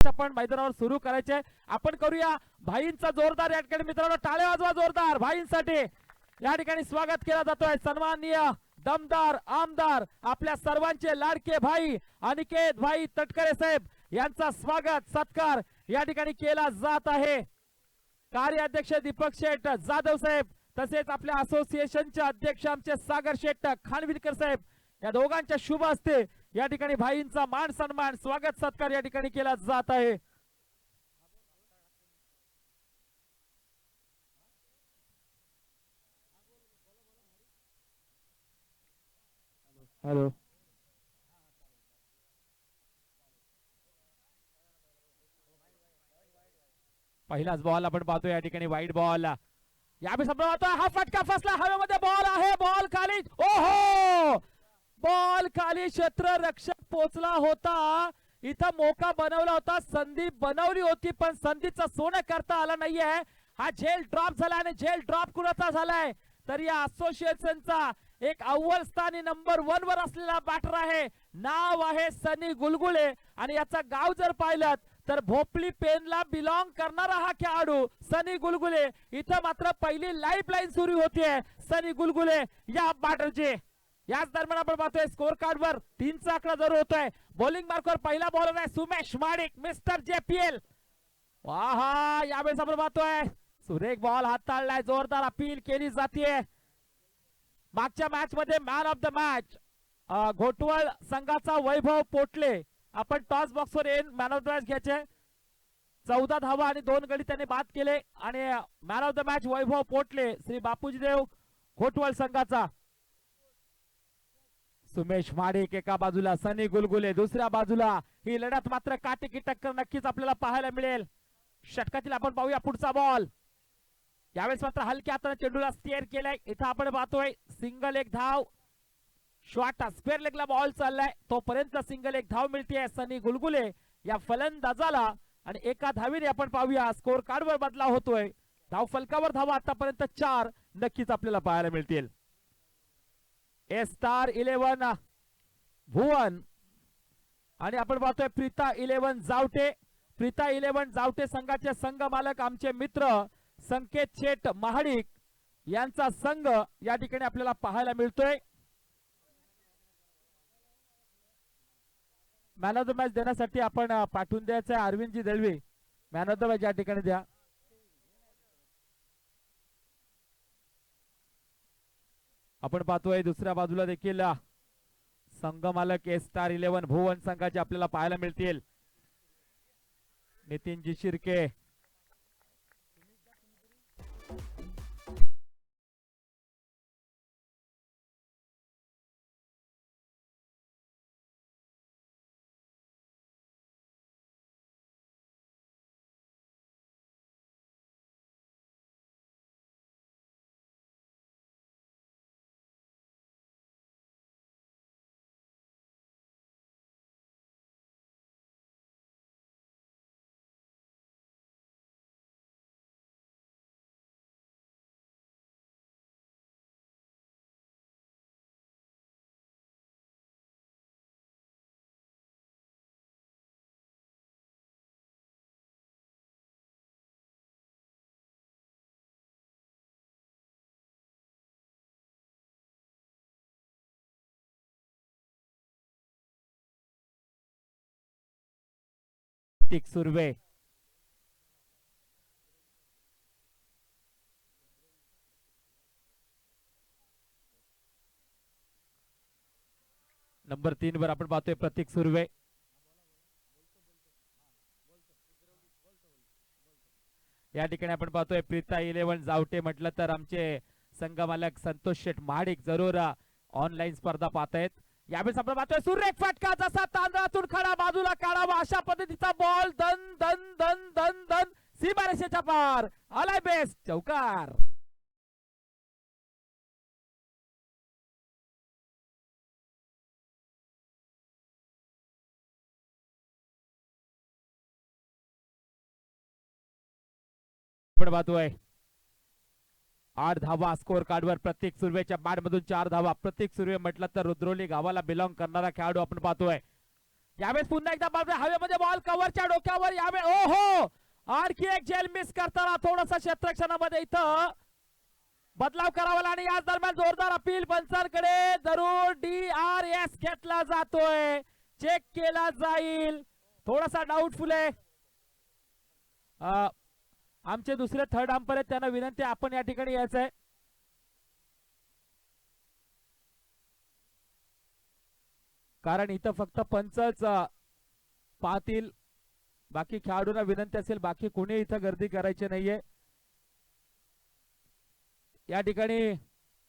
Match आपण मैदानावर सुरू करायचे. आपण करूया भाईंचा जोरदार या ठिकाणी मित्रांनो टाळ्या वाजवा जोरदार भाईंसाठी. या ठिकाणी स्वागत केला जातोय सन्माननीय दमदार आमदार आपल्या सर्वांचे लाडके भाई अनिकेत भाई तटकरे साहेब यांचा स्वागत सत्कार या ठिकाणी केला जात आहे. कार्याध्यक्ष दीपक शेठ जाधव साहेब तसेच आपल्या असोसिएशनचे अध्यक्ष आमचे सागर शेठ खानविलकर साहेब या दोघांच्या शुभ हस्ते या ठिकाणी भाईंचा मान सन्मान स्वागत सत्कार या ठिकाणी केला जात आहे. हॅलो पहिलाच बॉल आपण पाहतो या ठिकाणी वाईट बॉल यावेळी समजा हा फटका फसला हवेमध्ये बॉल आहे बॉल खाली ओहो बॉल खाली क्षेत्ररक्षक पोचला होता. इथं मोका बनवला होता संधी बनवली होती पण संधीचं सोनं करता आलं नाहीये. हा झेल ड्रॉप झाला आणि झेल ड्रॉप कुणाचा झालाय तर या असोसिएशनचा एक अव्वल स्थानी नंबर 1 वर असलेला बॅटर आहे. नाव आहे सनी गुलगुले आणि याचा गाव जर पाहिलं तर भोपली पेनला बिलॉंग करणारा हा खेळाडू सनी गुलगुले. इथं मात्र पहिली लाईफ लाईन सुरू होतीये सनी गुलगुले या बॅटरची. याच दरम्यान आपण पाहतोय स्कोर कार्ड वर 3 चा आकडा जरूर होतोय. बॉलिंग मार्कवर पहिला बॉलर आहे सुमेश माडिक मिस्टर JPL. वाहा यावेळेस आपण पाहतोय सुरेख बॉल हाताळलाय जोरदार अपील केली जाते. मागच्या मॅच मध्ये man of the match Ghotwal संघाचा वैभव पोटले. आपण टॉस बॉक्सवर येऊन मॅन ऑफ द मॅच घ्यायचे. 14 धावा आणि 2 गडी त्यांनी बाद केले आणि मॅन ऑफ द मॅच वैभव पोटले श्री बापूजी देव घोटवळ संघाचा. सुमेश माडिक एका बाजूला सनी गुलगुले दुसऱ्या बाजूला. ही लढत मात्र काटेकी टक्कर नक्कीच आपल्याला पाहायला मिळेल. षटकातील आपण पाहूया पुढचा बॉल. यावेळेस मात्र हलक्या हाताने चेंडूला स्टिअर केलाय. इथं आपण पाहतोय सिंगल एक धाव शॉर्ट स्क्वेअर लेगला बॉल चाललाय तोपर्यंत सिंगल एक धाव मिळते सनी गुलगुले या फलंदाजाला. आणि एका धावीने आपण पाहूया स्कोर कार्डवर बदला होतोय. धाव फलकावर धावा आतापर्यंत 4 नक्कीच आपल्याला पाहायला मिळतील. स्टार11 भुवन आणि आपण पाहतोय प्रीता 11 जावटे. प्रीता 11 जावटे संघाचे संघ मालक आमचे मित्र संकेत शेठ महाडिक यांचा संघ या ठिकाणी आपल्याला पाहायला मिळतोय. मॅन ऑफ द मॅच देण्यासाठी आपण पाठवून द्यायचं आहे Arvindji Dalvi. Man of the match या ठिकाणी द्या. आपण पाहतोय दुसऱ्या बाजूला देखील संघ मालक स्टार11 भुवन संघाचे आपल्याला पाहायला मिळतील. नितीनजी शिर्के सुर्वे नंबर 3 वर आपण पाहतोय प्रतीक सुर्वे. या ठिकाणी आपण पाहतोय प्रीता 11 जावटे म्हटलं तर आमचे संघ मालक संतोष शेठ महाडिक जरूर ऑनलाईन स्पर्धा पाहतायत. यावेळेस आपण पाहतोय सुरेख फटका जसा तांदळातून खडा बाजूला काढावा अशा पद्धतीचा बॉल दन दन दन दन दन सीमारेषेच्या पार आलाय बेस्ट चौकार. आपण पाहतोय 8 धावा स्कोर कार्डवर प्रत्येक सुर्वेच्या बॅट मधून 4 धावा. प्रत्येक सुर्वे म्हटलं तर रुद्रोली गावाला बिलॉंग करणारा खेळाडू आपण पाहतोय. यावेळेस पुन्हा एकदा बाबा हवेमध्ये बॉल कव्हरच्या डोक्यावर यावेळेस ओहो आणखी एक झेल मिस करताना थोडंसं क्षेत्ररक्षणामध्ये इथं बदलाव करावा आणि याच दरम्यान जोरदार अपील पंचांकडे जरूर DRS घेतला जातोय, चेक केला जाईल, थोडासा डाऊटफुल आहे. आमचे दुसरे थर्ड अंपायर आहेत त्यांना विनंती आपण या ठिकाणी यायचंय. कारण इथं फक्त पंचच पाहतील, बाकी खेळाडूंना विनंती असेल बाकी कोणी इथं गर्दी करायची नाहीये. या ठिकाणी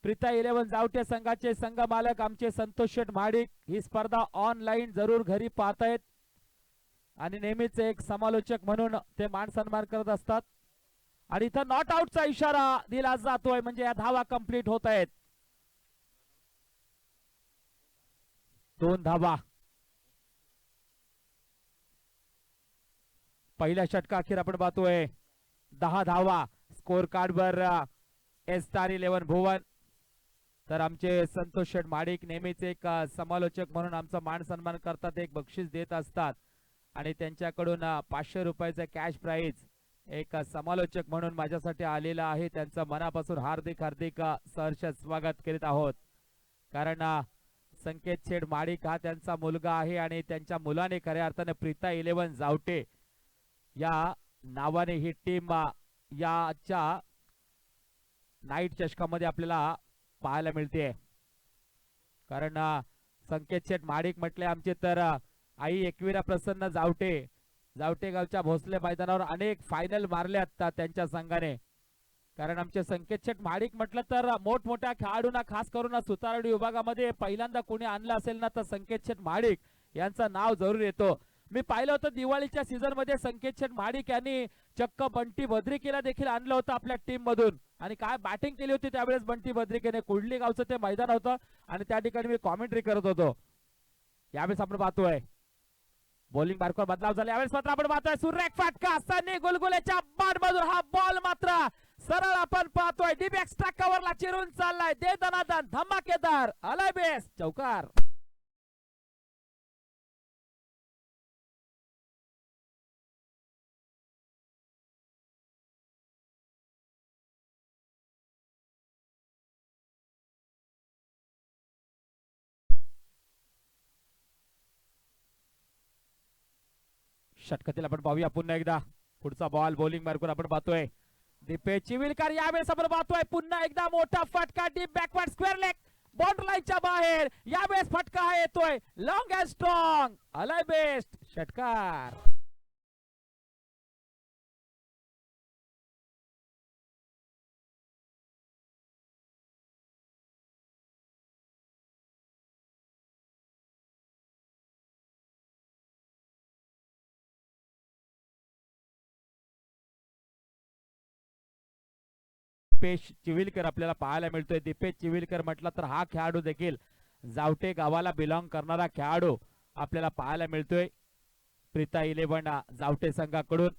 प्रीता 11 जावटे संघाचे संघ मालक आमचे संतोष शेठ महाडिक ही स्पर्धा ऑनलाईन जरूर घरी पाहतायत आणि नेहमीच एक समालोचक म्हणून ते मान सन्मान करत असतात. आणि इथं नॉट आउटचा इशारा दिला जातोय म्हणजे या धावा कंप्लीट होत आहेत. 2 धावा पहिल्या षटका अखेर आपण पाहतोय. 10 धावा स्कोर कार्डवर स्टार 11 भुवन. तर आमचे संतोष शेठ महाडिक नेहमीच एक समालोचक म्हणून आमचा मान सन्मान करतात, एक बक्षीस देत असतात आणि त्यांच्याकडून 500 रुपयाचं कॅश प्राइज एक समालोचक म्हणून माझ्यासाठी आलेला आहे. त्यांचं मनापासून हार्दिक हार्दिक सहर्ष स्वागत करीत आहोत. कारण संकेत शेठ महाडिक हा त्यांचा मुलगा आहे आणि त्यांच्या मुलाने खऱ्या अर्थाने प्रीता 11 जावटे या नावाने ही टीम याच्या नाईट चषकामध्ये आपल्याला पाहायला मिळते. कारण संकेत शेठ महाडिक म्हटले आमचे तर आई एकविरा प्रसन्न जावटे जावटे गावच्या भोसले मैदानावर अनेक फायनल मारल्यात त्यांच्या संघाने. कारण आमचे संकेत शेठ महाडिक म्हटलं तर मोठमोठ्या खेळाडूंना खास करून सुतारडी विभागामध्ये पहिल्यांदा कोणी आणलं असेल ना तर संकेत शेठ महाडिक यांचं नाव जरूर येतो. मी पाहिलं होतं दिवाळीच्या सीझन मध्ये संकेत शेठ महाडिक यांनी चक्क बंटी भद्रिकेला देखील आणलं होतं आपल्या टीम मधून आणि काय बॅटिंग केली होती त्यावेळेस बंटी भद्रिकेने. कुडली गावचं ते मैदान होतं आणि त्या ठिकाणी मी कॉमेंट्री करत होतो. यावेळेस आपण पाहतोय बॉलिंग मार्कवर बदलाव झाला. यावेळेस मात्र आपण पाहतोय सुरेख फटका सनी गुलगुलेच्या बॅट मधून हा बॉल मात्र सरळ आपण पाहतोय डीप एक्स्ट्रा कव्हरला चिरून चाललाय. दे दनादन धमाकेदार आलाय बेस चौकार. षटकातील आपण पाहूया पुन्हा एकदा पुढचा बॉल बॉलिंग मार्कवर आपण पाहतोय दीपेश चिविलकर. यावेळेस आपण पाहतोय पुन्हा एकदा मोठा फटका deep backward square leg border लाईनच्या बाहेर. यावेळेस फटका हा येतोय लॉंग अँड स्ट्रॉंग आलाय बेस्ट षटकार. दीपेश चिविलकर आपल्याला पाहायला मिळतोय. दीपेश चिविलकर म्हटलं तर हा खेळाडू देखील जावटे गावाला बिलॉंग करणारा खेळाडू आपल्याला पाहायला मिळतोय प्रीता 11 जावटे संघाकडून.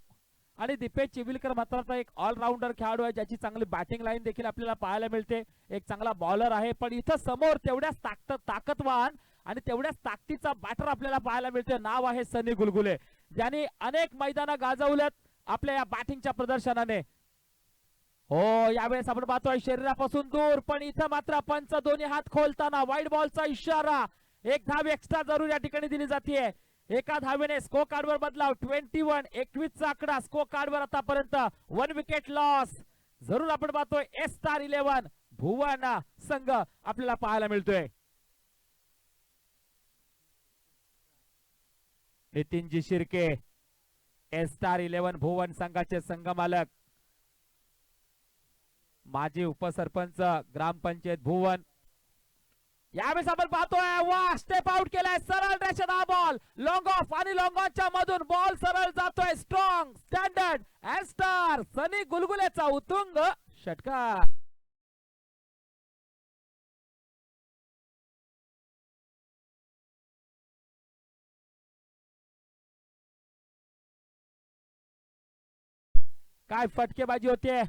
आणि दीपेश चिविलकर मात्र एक ऑलराऊंडर खेळाडू आहे ज्याची चांगली बॅटिंग लाईन देखील आपल्याला पाहायला मिळते. एक चांगला बॉलर आहे पण इथं समोर तेवढ्याच ताकदवान आणि तेवढ्याच ताकदीचा बॅटर आपल्याला पाहायला मिळते. नाव आहे सनी गुलगुले ज्यांनी अनेक मैदानं गाजवल्यात आपल्या या बॅटिंगच्या प्रदर्शनाने. हो यावेळेस आपण पाहतोय शरीरापासून दूर पण इथं मात्र पंच दोन्ही हात खोलताना वाईड बॉलचा इशारा. एक धाव एक्स्ट्रा जरूर या ठिकाणी दिली जाते. एका धावेने स्कोर कार्डवर बदलाव 21 चा आकडा स्कोर कार्डवर आतापर्यंत 1 विकेट लॉस. जरूर आपण पाहतोय स्टार 11 भुवन संघ आपल्याला पाहायला मिळतोय. नितीनजी शिर्के स्टार 11 भुवन संघाचे संघ मालक माजी उपसरपंच ग्रामपंचायत भुवन. यावेळेस आपण पाहतोय वा स्टेप आउट केलाय सरळ रेषेत हा बॉल लॉंग ऑफ आणि लॉंग ऑनच्या मधून बॉल सरळ जातोय स्ट्रॉंग स्टँडर्ड अँड स्टार सनी गुलगुलेचा उत्तुंग षटकार. काय फटकेबाजी होते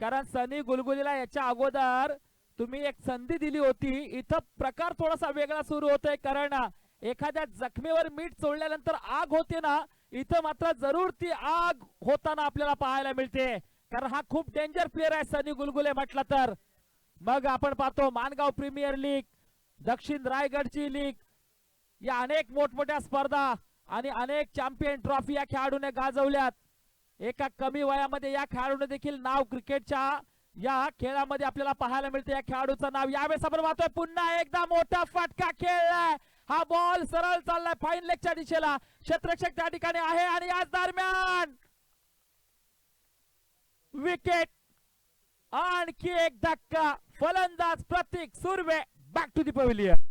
कारण सनी गुलगुलीला याच्या अगोदर तुम्ही एक संधी दिली होती. इथं प्रकार थोडासा वेगळा सुरू होतोय कारण एखाद्या जखमेवर मीठ चोळल्यानंतर आग होते ना, इथं मात्र जरूर ती आग होताना आपल्याला पाहायला मिळते, कारण हा खूप डेंजर प्लेअर आहे सनी गुलगुले म्हटलं तर. मग आपण पाहतो माणगाव प्रीमियर लीग, दक्षिण रायगडची लीग, या अनेक मोठमोठ्या स्पर्धा आणि अनेक चॅम्पियन ट्रॉफी या खेळाडूने गाजवल्यात. एका कमी वयामध्ये या खेळाडूने देखील नाव क्रिकेटच्या या खेळामध्ये आपल्याला पाहायला मिळते. या खेळाडूचं नाव यावेळेस आपण पाहतोय, पुन्हा एकदा मोठा फटका खेळलाय. हा बॉल सरळ चाललाय फाईन लेगच्या दिशेला, क्षेत्ररक्षक त्या ठिकाणी आहे आणि याच दरम्यान विकेट. आणखी एक धक्का, फलंदाज Prateek Surve back to the pavilion.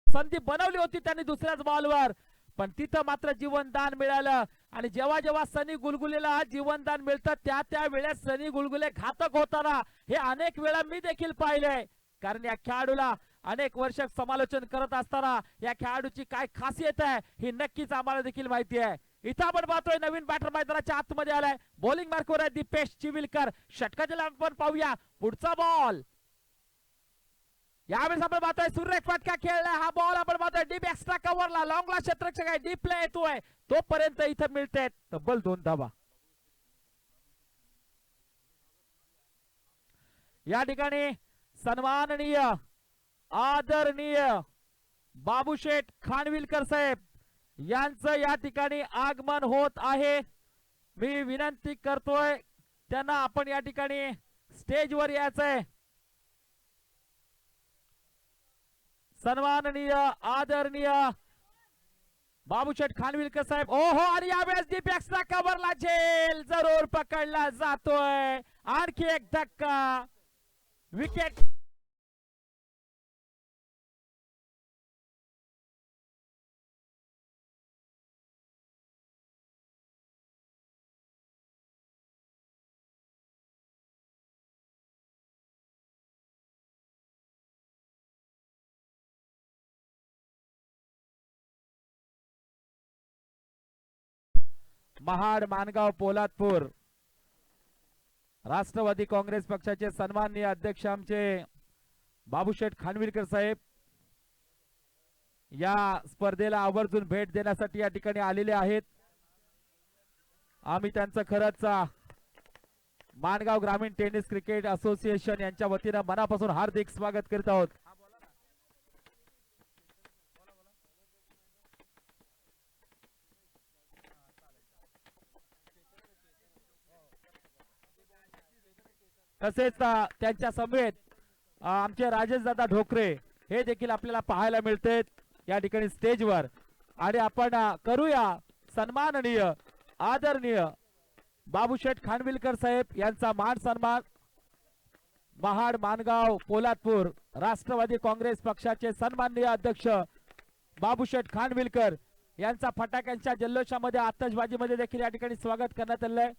संधी बनवली होती त्यांनी दुसऱ्याच बॉलवर, पण तिथं मात्र जीवनदान मिळालं. आणि जेव्हा जेव्हा सनी गुलगुलेला जीवनदान मिळतं त्या वेळेस सनी गुलगुले घातक होताना हे अनेक वेळा मी देखील पाहिले. कारण या खेळाडूला अनेक वर्ष समालोचन करत असताना या खेळाडूची काय खासियत आहे ही नक्कीच आम्हाला देखील माहिती आहे. इथं आपण पाहतोय नवीन बॅटर मैदानाच्या आतमध्ये आलाय, बॉलिंग मार्कवर आहे दीपेश चिविलकर. षटकाच्या आपण पाहूया पुढचा बॉल. यावेळेस आपण पाहतोय सुरेख फटका खेळलाय. हा बॉल आपण पाहतोय डीप एक्स्ट्रा कव्हरला, लॉंगला क्षेत्ररक्षक आहे, डीप प्ले येतोय तोपर्यंत इथं मिळते तब्बल 2 धावा. या ठिकाणी सन्माननीय आदरणीय बाबूशेठ खानविलकर साहेब यांचं या ठिकाणी आगमन होत आहे. मी विनंती करतोय त्यांना आपण या ठिकाणी स्टेजवर यायचंय. सन्माननीय आदरणीय बाबूशेठ खानविलकर साहेब. ओहो, आणि यावेळेस डीप एक्स्ट्रा कव्हरला झेल जरूर पकडला जातोय. आणखी एक धक्का, विकेट. महाड मानगाव पोलादपूर राष्ट्रवादी काँग्रेस पक्षाचे सन्माननीय अध्यक्ष आमचे बाबूशेठ खानविलकर साहेब या स्पर्धेला आवर्जून भेट देण्यासाठी या ठिकाणी आलेले आहेत. आम्ही त्यांचं खरंच मानगाव ग्रामीण टेनिस क्रिकेट असोसिएशन यांच्या वतीनं मनापासून हार्दिक स्वागत करीत आहोत. तसेच त्यांच्या समवेत आमचे राजेश दादा ढोकरे हे देखील आपल्याला पाहायला मिळते या ठिकाणी स्टेजवर. आणि आपण करूया सन्माननीय आदरणीय बाबूशेठ खानविलकर साहेब यांचा मान सन्मान. महाड मानगाव पोलादपूर राष्ट्रवादी काँग्रेस पक्षाचे सन्माननीय अध्यक्ष बाबूशेठ खानविलकर यांचा फटाक्यांच्या जल्लोषामध्ये आतषबाजीमध्ये देखील या ठिकाणी स्वागत करण्यात आलंय.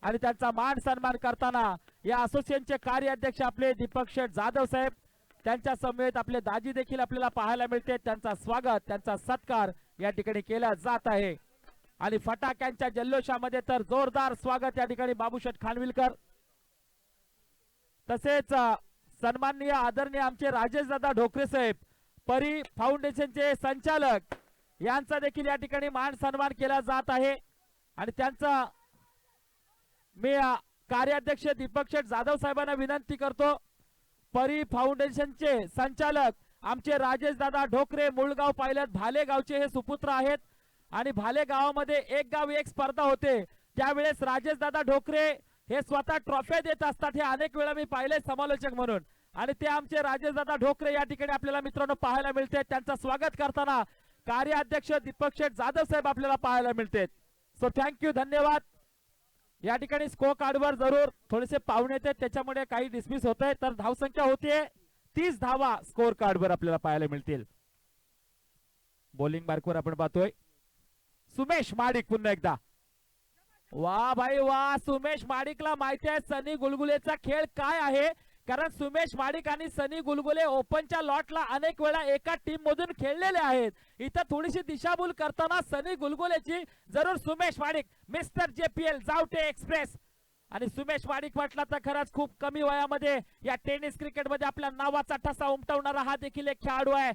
आणि त्यांचा मान सन्मान करताना या असोसिएशनचे कार्याध्यक्ष आपले दीपक शेठ जाधव साहेब त्यांच्या समेत आपले दाजी देखील आपल्याला पाहायला मिळते. त्यांचा स्वागत, त्यांचा सत्कार या ठिकाणी केला जात आहे. आणि फटाक्यांच्या जल्लोषामध्ये तर जोरदार स्वागत या ठिकाणी बाबूशेठ खानविलकर. तसेच सन्माननीय आदरणीय आमचे राजेश दादा ढोकरे साहेब परी फाउंडेशनचे संचालक यांचा देखील या ठिकाणी मान सन्मान केला जात आहे. आणि त्यांचा मी कार्याध्यक्ष दीपक शेठ जाधव साहेबांना विनंती करतो, परी फाउंडेशनचे संचालक आमचे राजेश दादा ढोकरे मुळगाव पायलट भाले गावचे हे सुपुत्र आहेत. आणि भाले गावामध्ये एक गाव एक स्पर्धा होते त्यावेळेस राजेश दादा ढोकरे हे स्वतः ट्रॉफ्या देत असतात, हे अनेक वेळा मी पाहिले समालोचक म्हणून. आणि ते आमचे राजेशदादा ढोकरे या ठिकाणी आपल्याला मित्रांनो पाहायला मिळते. त्यांचं स्वागत करताना कार्याध्यक्ष दीपक शेठ जाधव साहेब आपल्याला पाहायला मिळते. सो थँक्यू, धन्यवाद. या ठिकाणी स्कोर कार्डवर जरूर थोडेसे पाहुणे येते, त्याच्यामुळे काही डिसमिस होत आहे. तर धावसंख्या होतीये 30 धावा स्कोर कार्डवर आपल्याला पाहायला मिळतील. बॉलिंग मार्कवर आपण पाहतोय सुमेश माडिक पुन्हा एकदा. वा भाई वा, सुमेश माडिकला माहिती आहे सनी गुलगुलेचा खेळ काय आहे, कारण सुमेश माडिक आणि सनी गुलगुले ओपनच्या लॉटला अनेक वेळा एका टीम मधून खेळलेले आहेत. इथं थोडीशी दिशाभूल करताना सनी गुलगुलेची जरूर Sumesh Madik, mister JPL Javate express. आणि सुमेश माडिक म्हटला तर खरंच खूप कमी वयामध्ये या टेनिस क्रिकेटमध्ये आपल्या नावाचा ठसा उमटवणारा हा देखील एक खेळाडू आहे.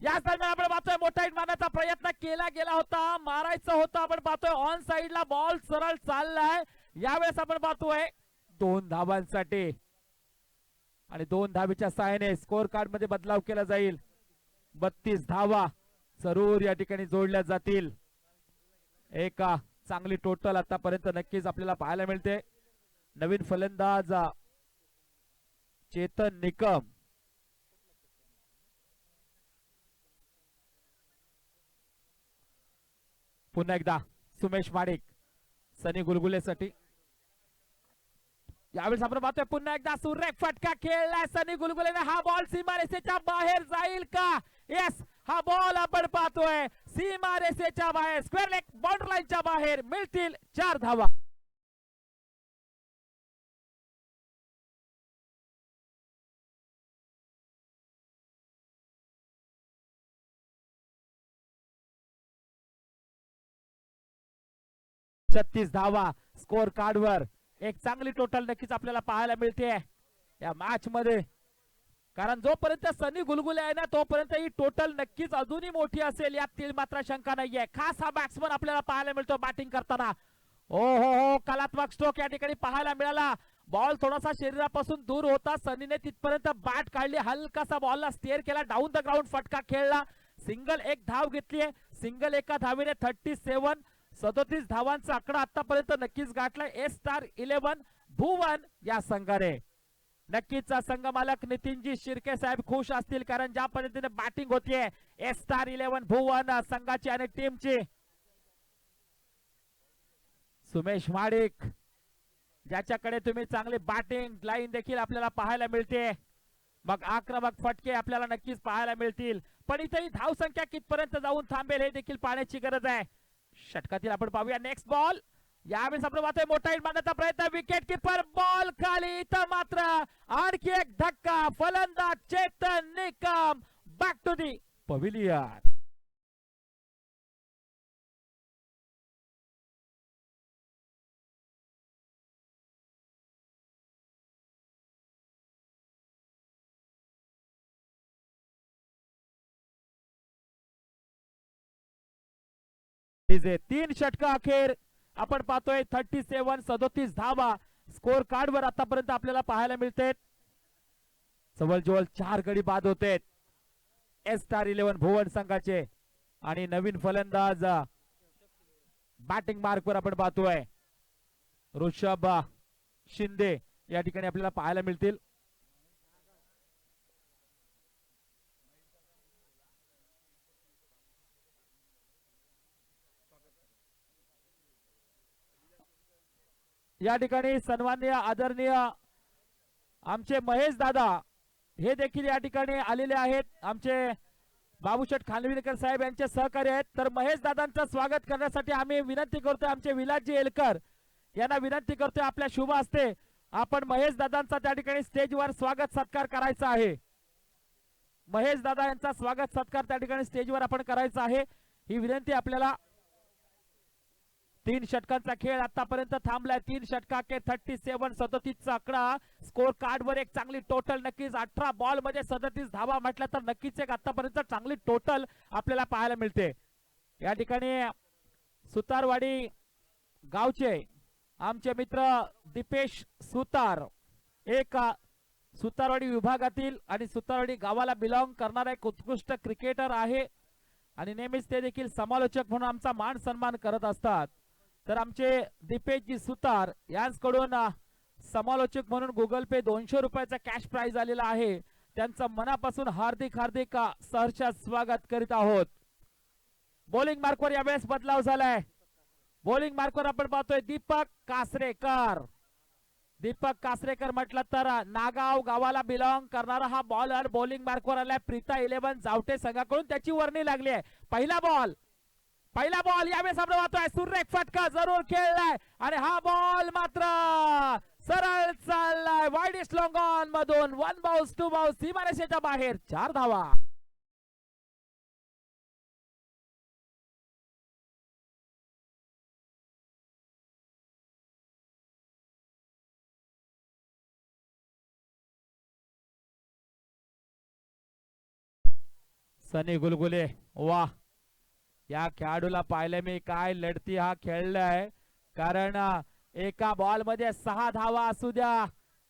याच दरम्यान आपण पाहतोय मोठा हिट मारण्याचा प्रयत्न केला गेला होता, मारायचं होतं. आपण पाहतोय ऑन साइडला बॉल सरळ चाललाय. यावेळेस आपण पाहतोय 2 धावांसाठी आणि 2 धावेच्या सहाय्याने स्कोर कार्ड मध्ये बदलाव केला जाईल. 32 धावा जरूर या ठिकाणी जोडल्या जातील. एक चांगली टोटल आतापर्यंत नक्कीच आपल्याला पाहायला मिळते. नवीन फलंदाज चेतन निकम, पुन्हा एकदा सुमेश माडिक सनी गुलगुलेसाठी. यावेळेस आपण पाहतोय पुन्हा एकदा सुरेख फटका खेळलाय सनी गुलगुलेने. हा बॉल सीमारेषेच्या बाहेर जाईल का? येस, हा बॉल आपण पाहतोय सीमारेषेच्या बाहेर, स्क्वेअर लेग बॉर्डर लाईनच्या बाहेर. मिळतील 4 धावा. छत्तीस धावा स्कोर कार्डवर. एक चांगली टोटल नक्कीच आपल्याला पाहायला मिळते या मॅच मध्ये, कारण जोपर्यंत सनी गुलगुले आहे ना तोपर्यंत ही टोटल नक्कीच अजूनही मोठी असेल, यात तीळ मात्र शंका नाहीये. खास हा बॅट्समन आपल्याला पाहायला मिळतो बॅटिंग करताना. ओ हो, कलात्मक स्ट्रोक या ठिकाणी पाहायला मिळाला. बॉल थोडासा शरीरापासून दूर होता, सनीने तिथपर्यंत बॅट काढली, हलकासा बॉलला स्टेअर केला, डाऊन द ग्राउंड फटका खेळला, सिंगल एक धाव घेतलीये. सिंगल एका धावेने 37 धावांचा आकडा आतापर्यंत नक्कीच गाठलाय S*11 भुवन या संघाने. नक्कीच संघ मालक नितीनजी शिर्के साहेब खुश असतील, कारण ज्या पद्धतीने बॅटिंग होतीये S*11 भुवन संघाची आणि टीमची. सुमेश माडिक ज्याच्याकडे तुम्ही चांगली बॅटिंग लाईन देखील आपल्याला पाहायला मिळते, मग आक्रमक फटके आपल्याला नक्कीच पाहायला मिळतील. पण इथे धावसंख्या कितपर्यंत जाऊन थांबेल हे देखील पाहण्याची गरज आहे. षटकातील आपण पाहूया नेक्स्ट बॉल. यावेळेस आपण पाहतोय मोठा हिट मारण्याचा प्रयत्न, विकेट किपर बॉल खाली. इथं मात्र आणखी एक धक्का, फलंदाज Chetan Nikam back to the pavilion. तीन षटक अखेर आपण पाहतोय 37 धावा स्कोर कार्ड वर आतापर्यंत आपल्याला पाहायला मिळते. जवळजवळ 4 गडी बाद होते S*11 भुवन संघाचे. आणि नवीन फलंदाज बॅटिंग मार्क वर आपण पाहतोय ऋषभ शिंदे या ठिकाणी आपल्याला पाहायला मिळतील. या ठिकाणी सन्माननीय आदरणीय आमचे महेश दादा हे देखील या ठिकाणी आलेले आहेत. आमचे बाबूशेठ खानविलकर साहेब यांचे सहकारी आहेत. तर महेश दादांचं स्वागत करण्यासाठी आम्ही विनंती करतोय, आमचे विलासजी एलकर यांना विनंती करतोय, आपल्या शुभ हस्ते आपण महेश दादांचा त्या ठिकाणी स्टेजवर स्वागत सत्कार करायचा आहे. महेश दादा यांचा स्वागत सत्कार त्या ठिकाणी स्टेजवर आपण करायचा आहे, ही विनंती आपल्याला. 3 षटकांचा खेळ आतापर्यंत थांबलाय. 3 षटकाके 37 चा आकडा स्कोर कार्ड वर. एक चांगली टोटल नक्कीच 18 बॉल मध्ये 37 धावा म्हटलं तर नक्कीच एक आतापर्यंत चांगली टोटल आपल्याला पाहायला मिळते. या ठिकाणी सुतारवाडी गावचे आमचे मित्र दीपेश सुतार, एक सुतारवाडी विभागातील आणि सुतारवाडी गावाला बिलॉंग करणारा एक उत्कृष्ट क्रिकेटर आहे आणि नेहमीच ते देखील समालोचक म्हणून आमचा मान सन्मान करत असतात. तर आमचे दीपेशजी सुतार यांकडून समालोचक म्हणून गुगल पे 200 रुपयाचा कॅश प्राइज आलेला आहे. त्यांचं मनापासून हार्दिक हार्दिक सहर्ष स्वागत करीत आहोत. बॉलिंग मार्कवर यावेळेस बदलाव झालाय. बॉलिंग मार्कवर आपण पाहतोय दीपक कासरेकर. दीपक कासरेकर म्हटलं तर नागाव गावाला बिलॉंग करणारा हा बॉलर बॉलिंग मार्कवर आलाय. प्रीता 11 जावटे संघाकडून त्याची वर्णी लागली आहे. पहिला बॉल यावेळेस आपण पाहतोय सुरेख फटका जरूर खेळलाय आणि हा बॉल मात्र सरळ चाललाय वाईड लॉंग ऑन मधून. 1 बाउन्स 2 बाउन्स सीमारेषेच्या बाहेर 4 धावा. सनी गुलगुले वाह, या खेळाडूला पाहिलं मी काय लढती हा खेळलाय. कारण एका बॉल मध्ये 6 धावा असू द्या.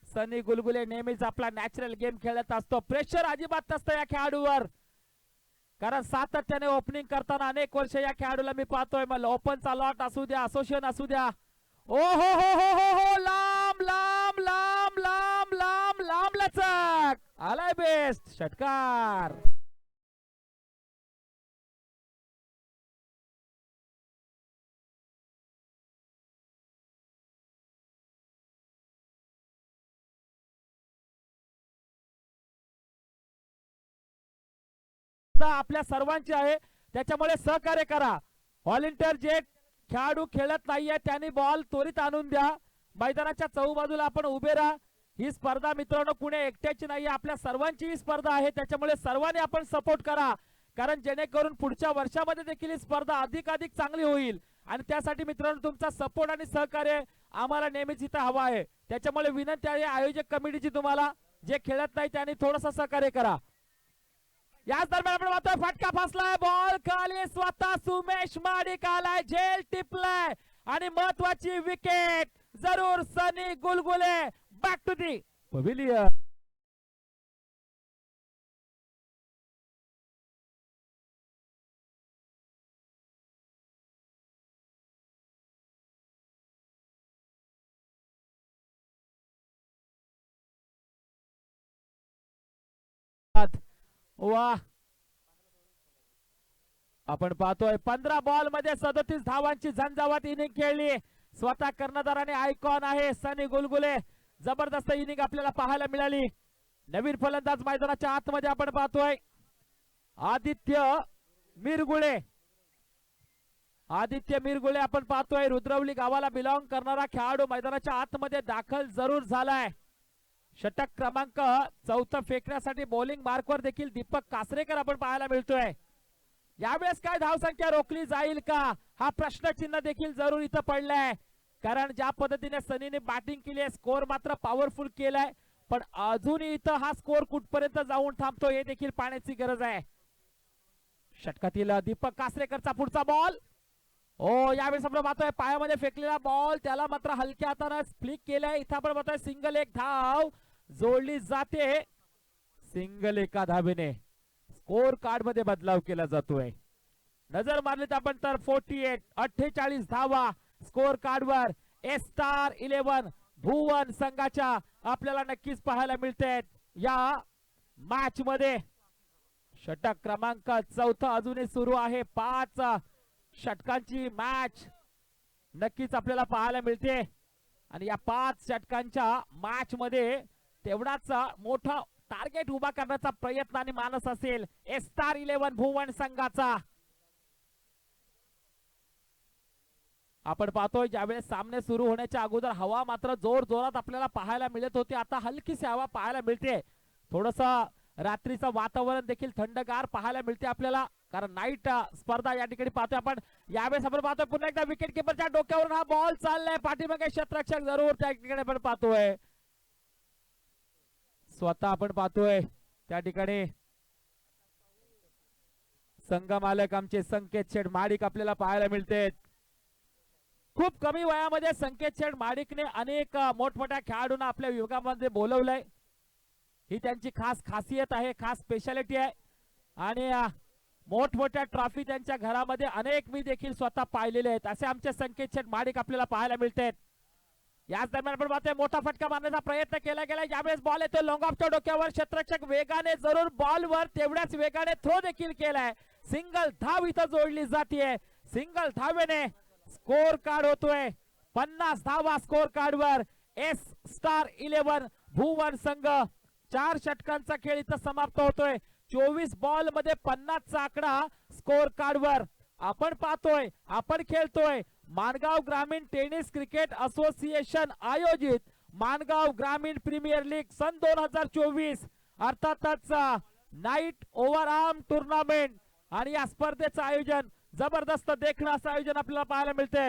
सनी गुलगुले नेहमीच आपला नॅचरल गेम खेळत असतो. प्रेशर अजिबात नसतं या खेळाडूवर, कारण सातत्याने ओपनिंग करताना अनेक वर्ष या खेळाडूला मी पाहतोय. मग ओपनचा लॉट असू द्या, असोसिएशन असू द्या. ओ हो हो हो हो हो लांब लांब लांब लांब लांब लांब लचक आलाय बेस्ट षटकार. आपल्या सर्वांची आहे, त्याच्यामुळे सहकार्य करा. व्हॉलेंटियर जे खेळाडू खेळत नाहीये त्यांनी बॉल त्वरित आणून द्या. मैदानाच्या चौबाजूला आपण उभे राहा. ही स्पर्धा मित्रांनो कुणी एकट्याची नाही, आपल्या सर्वांची ही स्पर्धा आहे. त्याच्यामुळे सर्वांनी आपण सपोर्ट करा, कारण जेणेकरून पुढच्या वर्षामध्ये देखील ही स्पर्धा अधिकाधिक चांगली होईल. आणि त्यासाठी मित्रांनो तुमचा सपोर्ट आणि सहकार्य आम्हाला नेहमीच इथं हवा आहे. त्याच्यामुळे विनंती आहे आयोजक कमिटीची तुम्हाला, जे खेळत नाही त्यांनी थोडंसं सहकार्य करा. याच दरम्यान आपण पाहतोय फटका फसलाय, बॉल खाली, स्वतः सुमेश माडिक आलाय, झेल टिपलाय आणि महत्वाची विकेट जरूर Sunny Gulgule. Back to the pavilion. वाह, आपण पाहतोय 15 बॉल मध्ये 37 धावांची झंझावात इनिंग खेळली. स्वतः कर्णधाराने आयकॉन आहे सनी गुलगुले. जबरदस्त इनिंग आपल्याला पाहायला मिळाली. नवीन फलंदाज मैदानाच्या आतमध्ये आपण पाहतोय आदित्य मिरगुळे. आदित्य मिरगुळे आपण पाहतोय रुद्रवली गावाला बिलॉंग करणारा खेळाडू मैदानाच्या आतमध्ये दाखल जरूर झालाय. षटक क्रमांक 4 फेकण्यासाठी बॉलिंग मार्कवर देखील दीपक कासरेकर आपण पाहायला मिळतोय. यावेळेस काय धावसंख्या रोखली जाईल का हा प्रश्नचिन्ह देखील जरूर इथं पडलाय, कारण ज्या पद्धतीने सनीने बॅटिंग केली आहे स्कोर मात्र पॉवरफुल केलाय, पण अजूनही इथं हा स्कोर कुठपर्यंत जाऊन थांबतो हे देखील पाहण्याची गरज आहे. षटकातील दीपक कासरेकरचा पुढचा बॉल. ओ यावेळेस आपण पाहतोय पायामध्ये फेकलेला बॉल, त्याला मात्र हलक्या हाताने फ्लिक केलाय. इथं आपण पाहतोय सिंगल, एक धाव जोडली जाते. सिंगल एका धावेने स्कोर कार्ड मध्ये बदलाव केला जातोय. नजर मारली तर आपण तर 48 धावा स्कोर कार्ड वर स्टार 11 भुवन संघाच्या आपल्याला नक्कीच पाहायला मिळते या मॅच मध्ये. षटक क्रमांक 4 अजूनही सुरू आहे. 5 षटकांची मॅच नक्कीच आपल्याला पाहायला मिळते आणि या 5 षटकांच्या मॅच मध्ये तेवढाच मोठा टार्गेट उभा करण्याचा प्रयत्न आणि मानस असेल स्टार 11 भुवन संघाचा. आपण पाहतोय ज्यावेळेस सामने सुरू होण्याच्या अगोदर हवा मात्र जोर जोरात आपल्याला पाहायला मिळत होती. आता हलकीशी हवा पाहायला मिळते. थोडस रात्रीचं वातावरण देखील थंडगार पाहायला मिळते आपल्याला, कारण नाईट स्पर्धा या ठिकाणी पाहतोय आपण. यावेळेस आपण पाहतोय पुन्हा एकदा विकेट किपरच्या डोक्यावरून हा बॉल चाललाय. पाठीमागे क्षेत्ररक्षक जरूर त्या ठिकाणी आपण पाहतोय. स्वतः आपण पाहतोय त्या ठिकाणी संघ मालक आमचे संकेत शेठ माडिक आपल्याला पाहायला मिळते. खूप कमी वयामध्ये संकेत शेठ माडिकने अनेक मोठमोठ्या खेळाडूंना आपल्या विभागामध्ये बोलवलंय. ही त्यांची खास खासियत आहे, खास स्पेशालिटी आहे. आणि मोठमोठ्या ट्रॉफी त्यांच्या घरामध्ये अनेक मी देखील स्वतः पाहिलेले आहेत. असे आमचे संकेत शेठ माडिक आपल्याला पाहायला मिळतात. याच दरम्यान आपण पाहतोय मोठा फटका मारण्याचा प्रयत्न केला गेला. यावेळेस बॉल येतो लॉंगॉफच्या डोक्यावर. क्षेत्ररक्षक वेगाने जरूर बॉलवर तेवढ्याच वेगाने थ्रो देखील केलाय. सिंगल धाव इथं जोडली जाते. सिंगल धावेने स्कोर कार्ड होतोय 50 धावा स्कोर कार्डवर. एस स्टार 11 भुवन संघ 4 षटकांचा खेळ इथं समाप्त होतोय. 24 बॉल मध्ये 50 चा आकडा स्कोर कार्डवर. आपण पाहतोय, आपण खेळतोय माणगाव ग्रामीण टेनिस क्रिकेट असोसिएशन आयोजित माणगाव ग्रामीण प्रीमियर लीग सन 2024 अर्थातच नाईट ओव्हरआर्म टुर्नामेंट. आणि या स्पर्धेचं आयोजन जबरदस्त देखणं असं आयोजन आपल्याला पाहायला मिळते.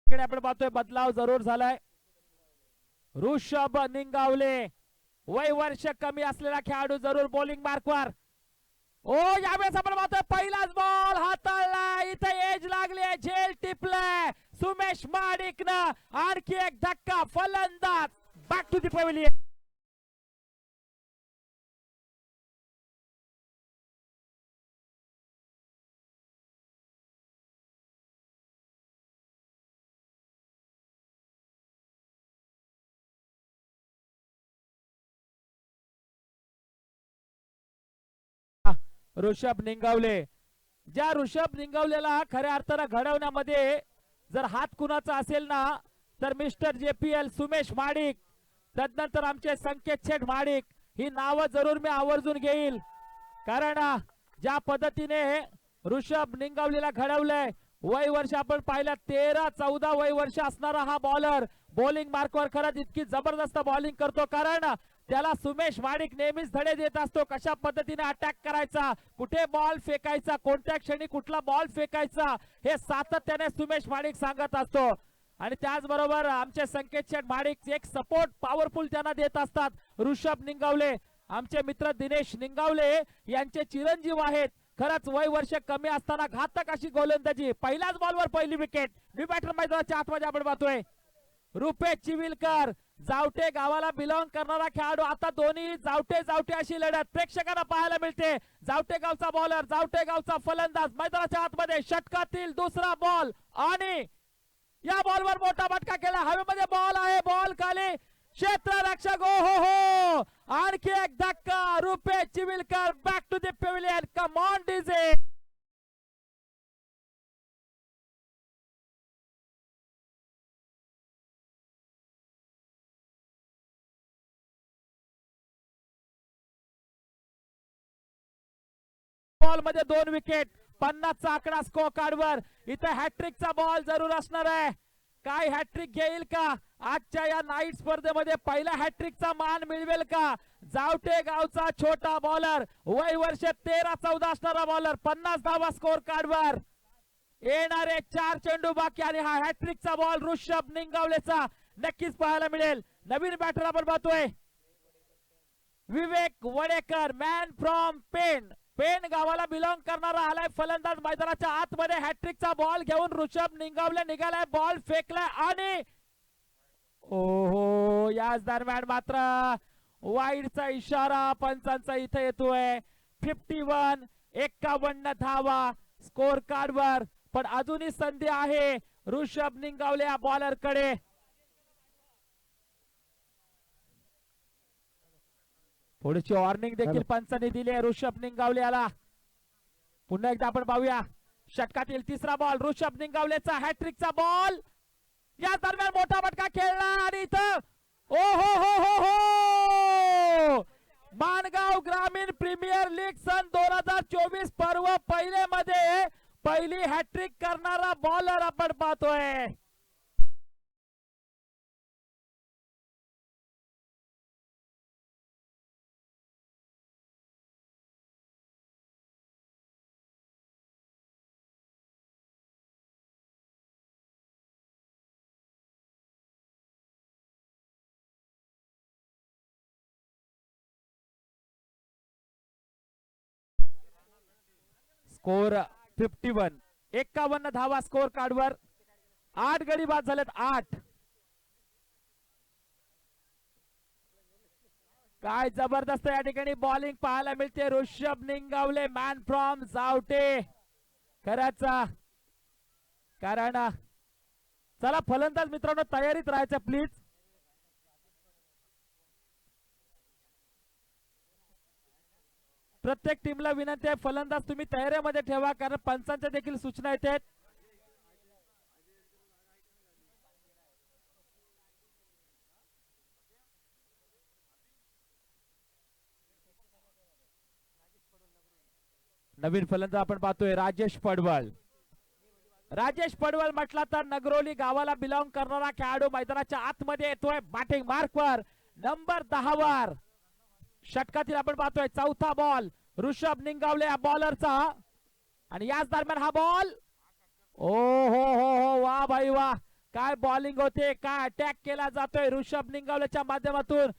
आपण पाहतोय बदलाव जरूर झालाय. ऋषभ निंगावले वय वर्ष कमी असलेला खेळाडू जरूर बॉलिंग मार्कवर. ओ यावेळेस आपण पाहतोय पहिलाच बॉल हाताळला. इथे एज लागले, झेल टिपलाय सुमेश माडिकनं. आणखी एक धक्का, फलंदाज back to the pavilion. Rishabh Ningawale, ज्या ऋषभ निंगावलेला खऱ्या अर्थानं घडवण्यामध्ये जर हात कुणाचा असेल ना तर मिस्टर JPL सुमेश माडिक, तदनंतर आमचे संकेत शेठ माडिक ही नावं जरूर मी आवर्जून घेईल. कारण ज्या पद्धतीने ऋषभ निंगावलेला घडवलंय, वय वर्ष आपण पाहिलं 13-14 वय वर्ष असणारा हा बॉलर बॉलिंग मार्कवर खरंच इतकी जबरदस्त बॉलिंग करतो. कारण त्याला सुमेश माडिक नेहमीच धडे देत असतो, कशा पद्धतीने अटॅक करायचा, कुठे बॉल फेकायचा, कोणत्या क्षणी कुठला बॉल फेकायचा, हे सातत्याने सुमेश माडिक सांगत असतो. आणि त्याचबरोबर आमचे संकेत शेठ माडिक एक सपोर्ट पॉवरफुल त्यांना देत असतात. ऋषभ निंगावले आमचे मित्र दिनेश निंगावले यांचे चिरंजीव आहेत. खरंच वय वर्ष कमी असताना घातक अशी गोलंदाजी. पहिल्याच बॉलवर पहिली विकेट. न्यू बॅटर मैदानाच्या आतमध्ये आपण पाहतोय रुपेश चिविलकर, जावटे गावाला बिलॉंग करणारा खेळाडू. आता दोन्ही जावटे अशी लढत प्रेक्षकांना पाहायला मिळते. जावटे गावचा बॉलर, जावटे गावचा फलंदाज मैदानाच्या आतमध्ये. षटकातील दुसरा बॉल आणि या बॉलवर मोठा फटका केला. हवेमध्ये बॉल आहे, बॉल खाली, क्षेत्ररक्षक ओ हो. आणखी एक धक्का, Rupesh Chivilkar back to the pavilion. Come on DJ. Ball मध्ये 2 विकेट, 50 चा आकडा स्कोर कार्डवर. इथे हॅट्रिकचा बॉल जरूर असणार आहे. काय हॅट्रिक घेईल का आजच्या या नाईट स्पर्धेमध्ये? पहिला हॅट्रिकचा मान मिळवेल का? जावटे गावचा छोटा बॉलर, वय वर्ष 13-14 असणारा बॉलर, 50 धावा स्कोर कार्डवर. येणारे 4 चेंडू बाकी आणि हा हॅट्रिकचा बॉल ऋषभ निंगावलेचा नक्कीच पाहायला मिळेल. नवीन बॅटर आपण पाहतोय विवेक वडेकर, मॅन फ्रॉम पेन गावाला बिलॉंग करणारा आलाय फलंदाज मैदानाच्या आतमध्ये. हॅट्रिकचा बॉल घेऊन ऋषभ निंगावले निघालाय, बॉल फेकलाय आणि ओहो, याच दरम्यान मात्र वाईडचा इशारा पंचांचा इथे येतोय. 51 धावा स्कोर कार्डवर. पण अजूनही संधी आहे ऋषभ निंगावले या बॉलर कडे. पुढची वॉर्निंग देखील पंचांनी दिली आहे ऋषभ निंगावले याला. पुन्हा एकदा आपण पाहूया षटकातील तिसरा बॉल, ऋषभ निंगावलेचा हॅट्रिकचा बॉल. या दरम्यान मोठा फटका खेळला आणि इथं ओ हो माणगाव ग्रामीण प्रीमियर लीग सन 2024 पर्व पहिले मध्ये पहिली हॅट्रिक करणारा बॉलर आपण पाहतोय. स्कोर 51. 51 धावा स्कोर कार्डवर. 8 गडी बाद झालेत. 8. काय जबरदस्त या ठिकाणी बॉलिंग पाहायला मिळते. Rishabh Ningawale man from Javate. खरंच कारण चला फलंदाज मित्रांनो तयारीत राहायचं प्लीज. प्रत्येक टीमला विनंती आहे फलंदाज तुम्ही तयारीमध्ये ठेवा कारण पंचांच्या देखील सूचना येतात. नवीन फलंदाज आपण पाहतोय राजेश पडवळ. राजेश पडवळ म्हटला तर नगरोली गावाला बिलॉंग करणारा खेळाडू मैदानाच्या आतमध्ये येतोय. बॅटिंग मार्कवर नंबर 10 वर. षटकातील आपण पाहतोय चौथा बॉल ऋषभ निंगावले या बॉलरचा. आणि याच दरम्यान हा बॉल. ओ हो हो हो वा भाई वा. काय बॉलिंग होते. काय अटॅक केला जातोय ऋषभ निंगावलेच्या माध्यमातून.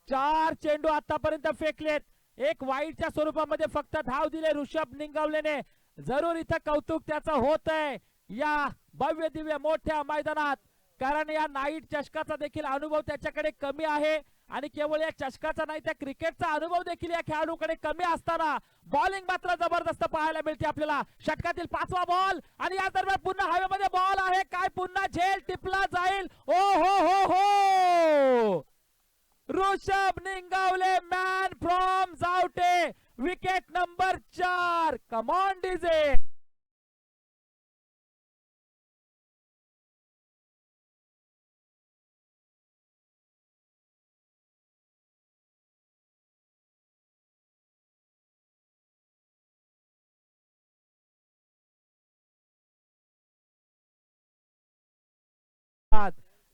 4 चेंडू आतापर्यंत फेकलेत. एक वाईटच्या स्वरूपामध्ये फक्त धाव दिले ऋषभ निंगावलेने. जरूर इथं कौतुक त्याचं होत आहे या भव्य दिव्य मोठ्या मैदानात. कारण या नाईट चषकाचा देखील अनुभव त्याच्याकडे कमी आहे. आणि केवळ या चषकाचा नाही त्या क्रिकेटचा अनुभव देखील या खेळाडूकडे कमी असताना बॉलिंग मात्र जबरदस्त पाहायला मिळते आपल्याला. षटकातील 5वा बॉल आणि या दरम्यान पुन्हा हवेमध्ये बॉल आहे. काय पुन्हा झेल टिपला जाईल. ओ हो हो हो. Rishabh Ningawale man from Javate. Wicket number 4. Come on DJ.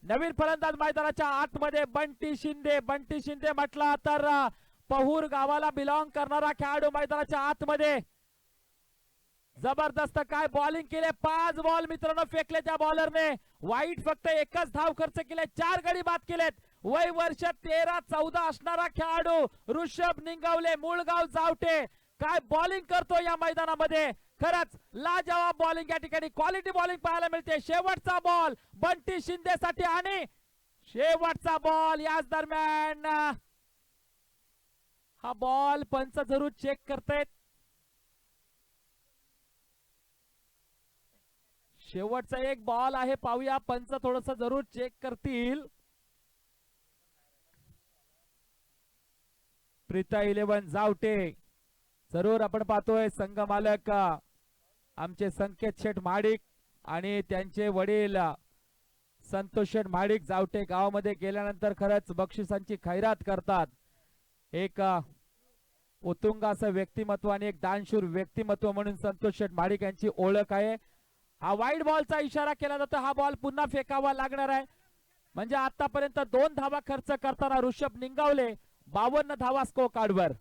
नवीन फलंदाज मैदानाच्या आतमध्ये बंटी शिंदे. बंटी शिंदे म्हटला तर पहूर गावाला बिलॉंग करणारा खेळाडू मैदानाच्या आतमध्ये. जबरदस्त काय बॉलिंग केले. 5 बॉल मित्रांनो फेकले त्या बॉलरने. वाईट फक्त एकच धाव खर्च केले. 4 गडी बाद केलेत. वय वर्ष 13-14 असणारा खेळाडू ऋषभ निंगावले मूळगाव जावटे. काय बॉलिंग करतो या मैदानामध्ये. खरंच लाजवाब बॉलिंग या ठिकाणी. क्वालिटी बॉलिंग पाहायला मिळते. शेवटचा बॉल बंटी शिंदेसाठी आणि शेवटचा बॉल याच दरम्यान हा बॉल पंच जरूर चेक करतायत. शेवटचा एक बॉल आहे. पाहूया पंच थोडस जरूर चेक करतील. प्रीता 11 जावटे. जरूर आपण पाहतोय संघ मालक आमचे संकेत शेठ महाडिक आणि त्यांचे वडील संतोष शेठ महाडिक जावटे गावामध्ये गेल्यानंतर खरंच बक्षिसांची खैरात करतात. एक उत्तुंग असं व्यक्तिमत्व आणि एक दानशूर व्यक्तिमत्व म्हणून संतोष शेठ महाडिक यांची ओळख आहे. हा वाईड बॉलचा इशारा केला जातो. हा बॉल पुन्हा फेकावा लागणार आहे. म्हणजे आतापर्यंत 2 धावा खर्च करताना ऋषभ निंगावले 52 धावा स्कोर कार्डवर.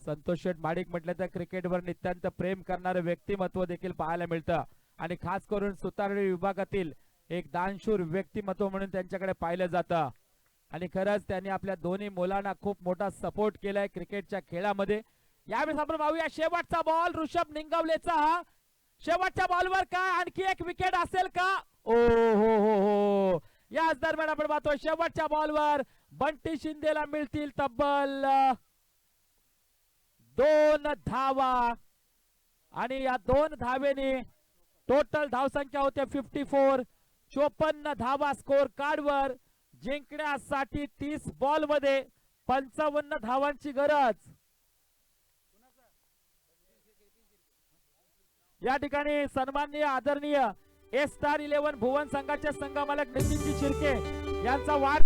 संतोष शेठ महाडिक म्हटलं तर क्रिकेटवर नितांत प्रेम करणारे व्यक्तिमत्व देखील पाहायला मिळतं. आणि खास करून सुतारडी विभागातील एक दानशूर व्यक्तिमत्व म्हणून त्यांच्याकडे पाहिलं जातं. आणि खरंच त्यांनी आपल्या दोन्ही मुलांना खूप मोठा सपोर्ट केलाय क्रिकेटच्या खेळामध्ये. यावेळेस आपण पाहूया शेवटचा बॉल ऋषभ निंगावलेचा. शेवटच्या बॉलवर काय आणखी एक विकेट असेल का. ओ हो हो हो. याच दरम्यान आपण पाहतो शेवटच्या बॉलवर बंटी शिंदेला मिळतील तब्बल 2 धावा. आणि या 2 धावेने टोटल धावसंख्या होते 54. 54 धावा स्कोर कार्डवर. जिंकण्यासाठी 30 बॉल मध्ये 55 धावांची गरज. या ठिकाणी सन्माननीय आदरणीय स्टार 11 भुवन संघाचे संघ मालक नितीनजी शिर्के यांचा वाढ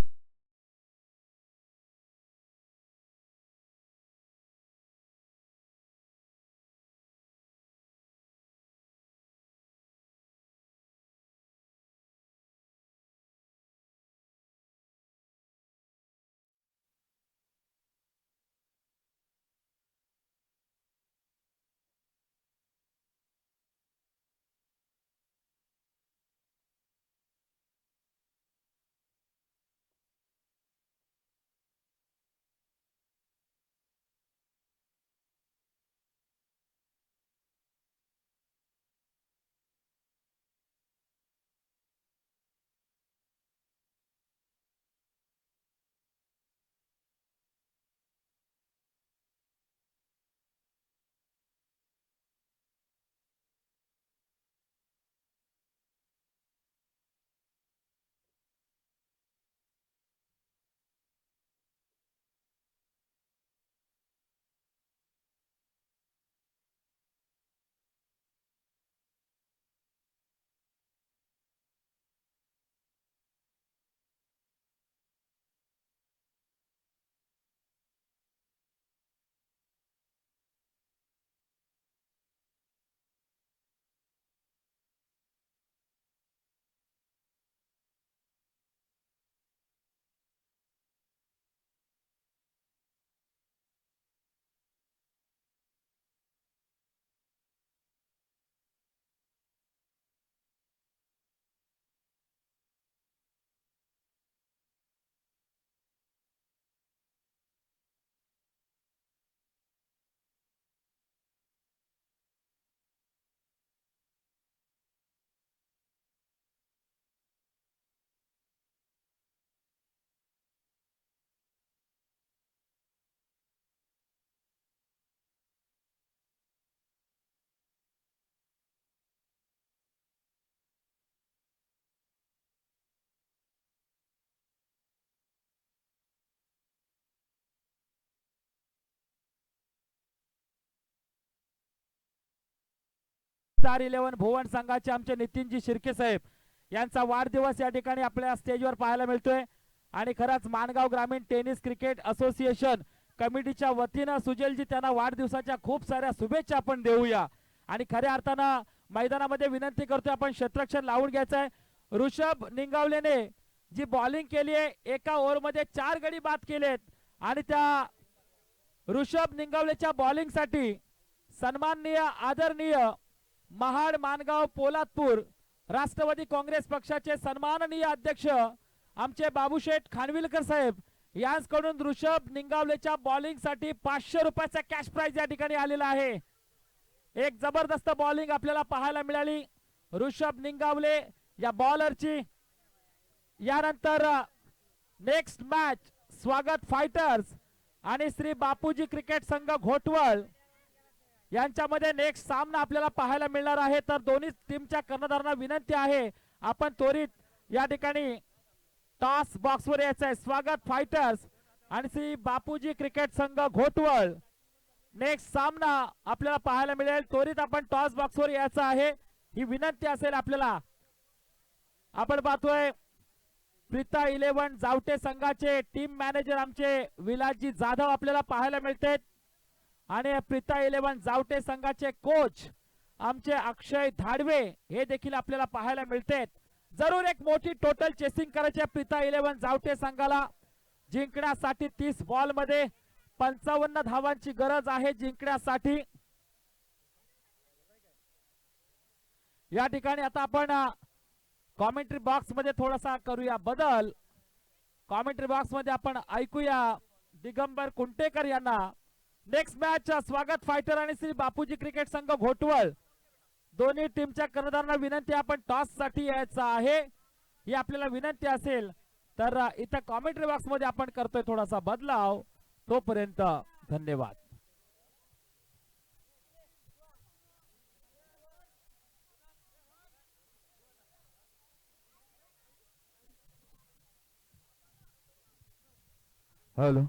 स्टार 11 भुवन संघाचे आमचे नितीनजी शिर्के साहेब यांचा वाढदिवस या ठिकाणी आपल्या स्टेजवर पाहायला मिळतोय आणि खरंच माणगाव ग्रामीण टेनिस क्रिकेट असोसिएशन कमिटीच्या वतीनं सुजलजी त्यांना वाढदिवसाच्या खूप साऱ्या शुभेच्छा आपण देऊया आणि खऱ्या अर्थानं मैदानामध्ये विनंती करतोय आपण क्षेत्ररक्षण लावून घ्यायचंय ऋषभ निंगावलेने जी बॉलिंग केली आहे एका ओव्हरमध्ये 4 गडी बाद केलेत आणि त्या ऋषभ निंगावलेच्या बॉलिंग साठी सन्माननीय आदरणीय महाड मानगाव पोलादपूर राष्ट्रवादी काँग्रेस पक्षाचे सन्माननीय अध्यक्ष आमचे बाबूशेठ खानविलकर साहेब यांकडून ऋषभ निंगावलेच्या बॉलिंग साठी 500 रुपयाचा कॅश प्राइज या ठिकाणी आलेला आहे। एक जबरदस्त बॉलिंग आपल्याला पाहायला मिळाली ऋषभ निंगावले या बॉलरची। यानंतर नेक्स्ट मॅच स्वागत फायटर्स आणि श्री बापूजी क्रिकेट संघ घोटवळ यांच्यामध्ये नेक्स्ट सामना आपल्याला पाहायला मिळणार आहे। तर दोन्ही टीमच्या कर्णधारांना विनंती आहे आपण त्वरित या ठिकाणी टॉस बॉक्सवर यायचं आहे। स्वागत फायटर्स आणि श्री बापूजी क्रिकेट संघ घोटवळ नेक्स्ट सामना आपल्याला पाहायला मिळेल त्वरित आपण टॉस बॉक्सवर यायचं आहे ही विनंती असेल आपल्याला। आपण पाहतोय प्रीता 11 जावटे संघाचे टीम मॅनेजर आमचे विलासजी जाधव आपल्याला पाहायला मिळते आणि प्रीता 11 जावटे संघाचे कोच आमचे अक्षय धाडवे हे देखील आपल्याला पाहायला मिळते। जरूर एक मोठी टोटल चेसिंग करायची प्रीता 11 जावटे संघाला जिंकण्यासाठी 30 बॉल मध्ये 55 धावांची गरज आहे जिंकण्यासाठी। या ठिकाणी आता आपण कॉमेंट्री बॉक्स मध्ये थोडासा करूया बदल। कॉमेंट्री बॉक्स मध्ये आपण ऐकूया दिगंबर कुंटेकर यांना। नेक्स्ट मॅच स्वागत फायटर आणि श्री बापूजी क्रिकेट संघ घोटवळ दोन्ही टीमच्या कर्णधारांना विनंती आपण टॉस साठी यायचं आहे ही आपल्याला विनंती असेल तर इथं कॉमेंट्री बॉक्स मध्ये आपण करतोय थोडासा बदलाव तोपर्यंत धन्यवाद। हॅलो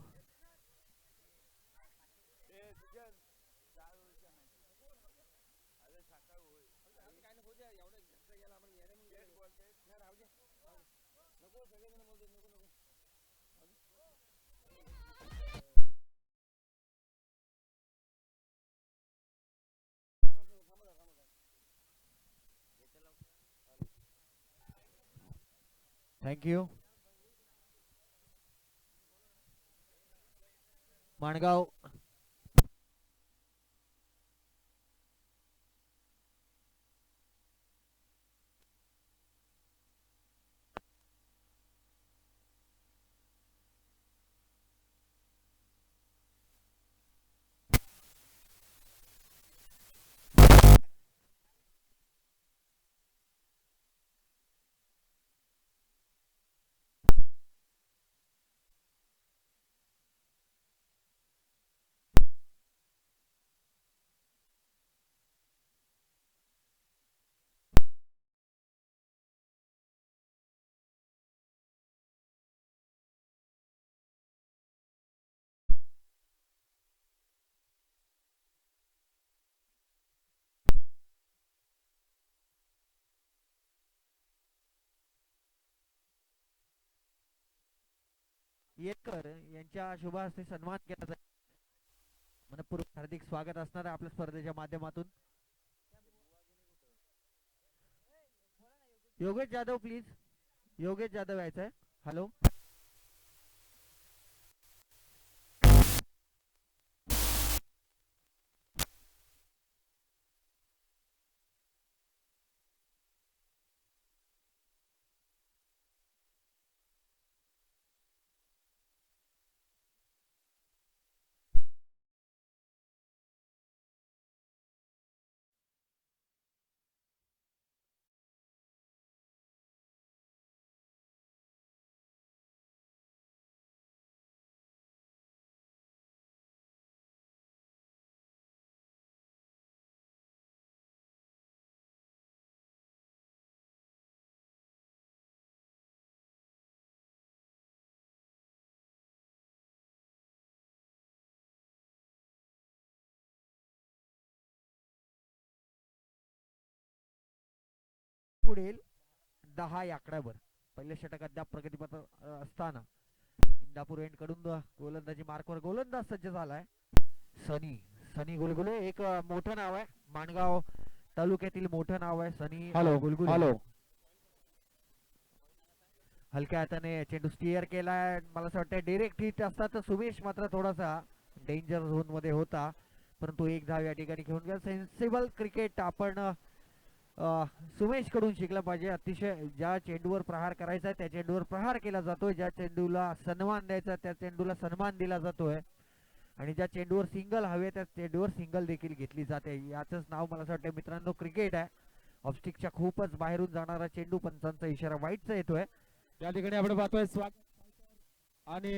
थँक्यू माणगाव येतकर यांच्या शुभ हस्ते सन्मान केला जाईल। मनपूर्वक हार्दिक स्वागत असणार आहे आपल्या स्पर्धेच्या माध्यमातून। योगेश जाधव प्लीज योगेश जाधव यायचं आहे। हॅलो पुढील 10 या आकड्यावर. पहिले षटक अद्याप प्रगतीपथ असताना इंदापूर एंड कडून गोलंदाजी मार्कवर गोलंदाज सज्ज झालाय. सनी सनी गुलगुले एक मोठं नाव आहे, माणगाव तालुक्यातील मोठं नाव आहे सनी गुलगुले. हॅलो हलक्या हाताने चेंडू स्टिअर केलाय. मला असं वाटतं डायरेक्ट हिट असता तर सुमेश मात्र थोडासा डेंजर झोन मध्ये होता, परंतु एक धाव या ठिकाणी घेऊन गेला. सेन्सिबल क्रिकेट आपण सुमेश कडून शिकलं पाहिजे. अतिशय ज्या चेंडूवर प्रहार करायचा आहे त्या चेंडूवर प्रहार केला जातोय, ज्या चेंडूला सन्मान द्यायचा त्या चेंडूला सन्मान दिला जातोय, आणि ज्या चेंडूवर सिंगल हवे त्या चेंडूवर सिंगल देखील घेतली जाते. याचंच नाव मला असं वाटतं मित्रांनो क्रिकेट आहे. ऑफस्टिकच्या खूपच बाहेरून जाणारा चेंडू, पंचांचा इशारा वाईटचा येतोय. या ठिकाणी आपण पाहतोय स्वागत आणि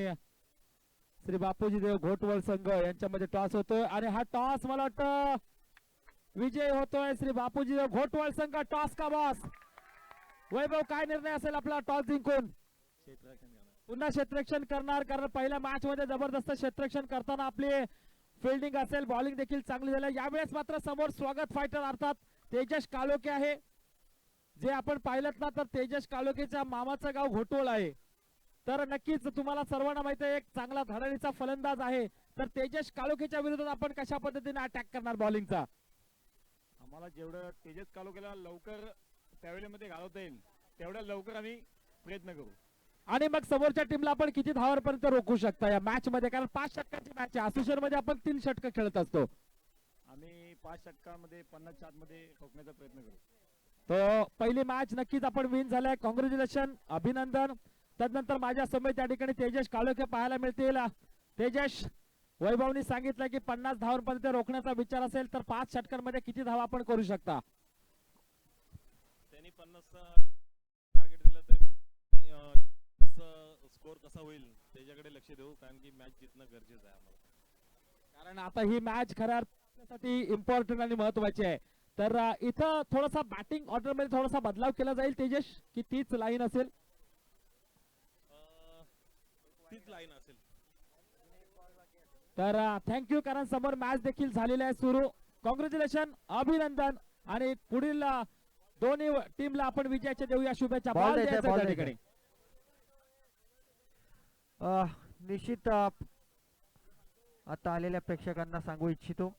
श्री बापूजी देव घोटवळ संघ यांच्यामध्ये टॉस होतोय आणि हा टॉस मला वाटतं विजय होतोय श्री बापूजी देव घोटवळ संघ. टॉस का बॉस वैभव, काय निर्णय असेल आपला टॉस जिंकून? पुन्हा क्षेत्ररक्षण करणार, कारण पहिल्या मॅच मध्ये जबरदस्त क्षेत्ररक्षण करताना आपली फिल्डिंग असेल, बॉलिंग देखील चांगली झाली. यावेळेस मात्र समोर स्वागत फायटर अर्थात तेजस कालोके आहे. जे आपण पाहिलं ना तर तेजस कालोकेच्या मामाचं गाव घोटवळ आहे, तर नक्कीच तुम्हाला सर्वांना माहिती आहे एक चांगला धडाडीचा फलंदाज आहे. तर तेजस कालोकेच्या विरोधात आपण कशा पद्धतीने अटॅक करणार बॉलिंगचा? आम्हाला जेवढं तेजस कालोकेला लवकर त्यावेळेमध्ये घालवता येईल तेवढ्या लवकर आम्ही प्रयत्न करू. आणि मग समोरच्या टीमला आपण किती धावांपर्यंत रोखू शकता या मॅच मध्ये? कारण 5 षटकांची मॅच आहे, असोसिएशन मध्ये आपण 3 षटक खेळत असतो. आम्ही 5 षटकांमध्ये 50 आत मध्ये रोखण्याचा प्रयत्न करू. तो पहिली मॅच नक्कीच आपण विन झालाय, कॉंग्रॅच्युलेशन, अभिनंदन. त्यानंतर माझ्या समोर त्या ठिकाणी तेजस कालोके पाहायला मिळतील. तेजस, वैभवनी सांगितलं की 50 धावांपर्यंत रोखण्याचा विचार असेल तर 5 षटकांमध्ये किती धावा आपण करू शकता? त्यांनी 50 टार्गेट दिलं तरी स्कोर कसा होईल त्याच्याकडे लक्ष देऊ, कारण की मॅच जिंकणं गरजेचं आहे आम्हाला. कारण आता ही मॅच खऱ्या अर्थासाठी इम्पॉर्टंट आणि महत्वाची आहे. तर इथं थोडासा बॅटिंग ऑर्डर मध्ये थोडासा बदलाव केला जाईल तेजस, की तीच लाईन असेल? तीच लाईन असेल. तर थँक्यू, कारण समोर मॅच देखील झालेली आहे सुरू. कॉंग्रॅच्युलेशन, अभिनंदन, आणि पुढील दोन्ही टीमला आपण विजयाच्या देऊया शुभेच्छा. बॉल बॉल द्यायचा, द्यायचा बॉल त्या द्यायचा. ठिकाणी. निश्चित आता आलेल्या प्रेक्षकांना सांगू इच्छितो,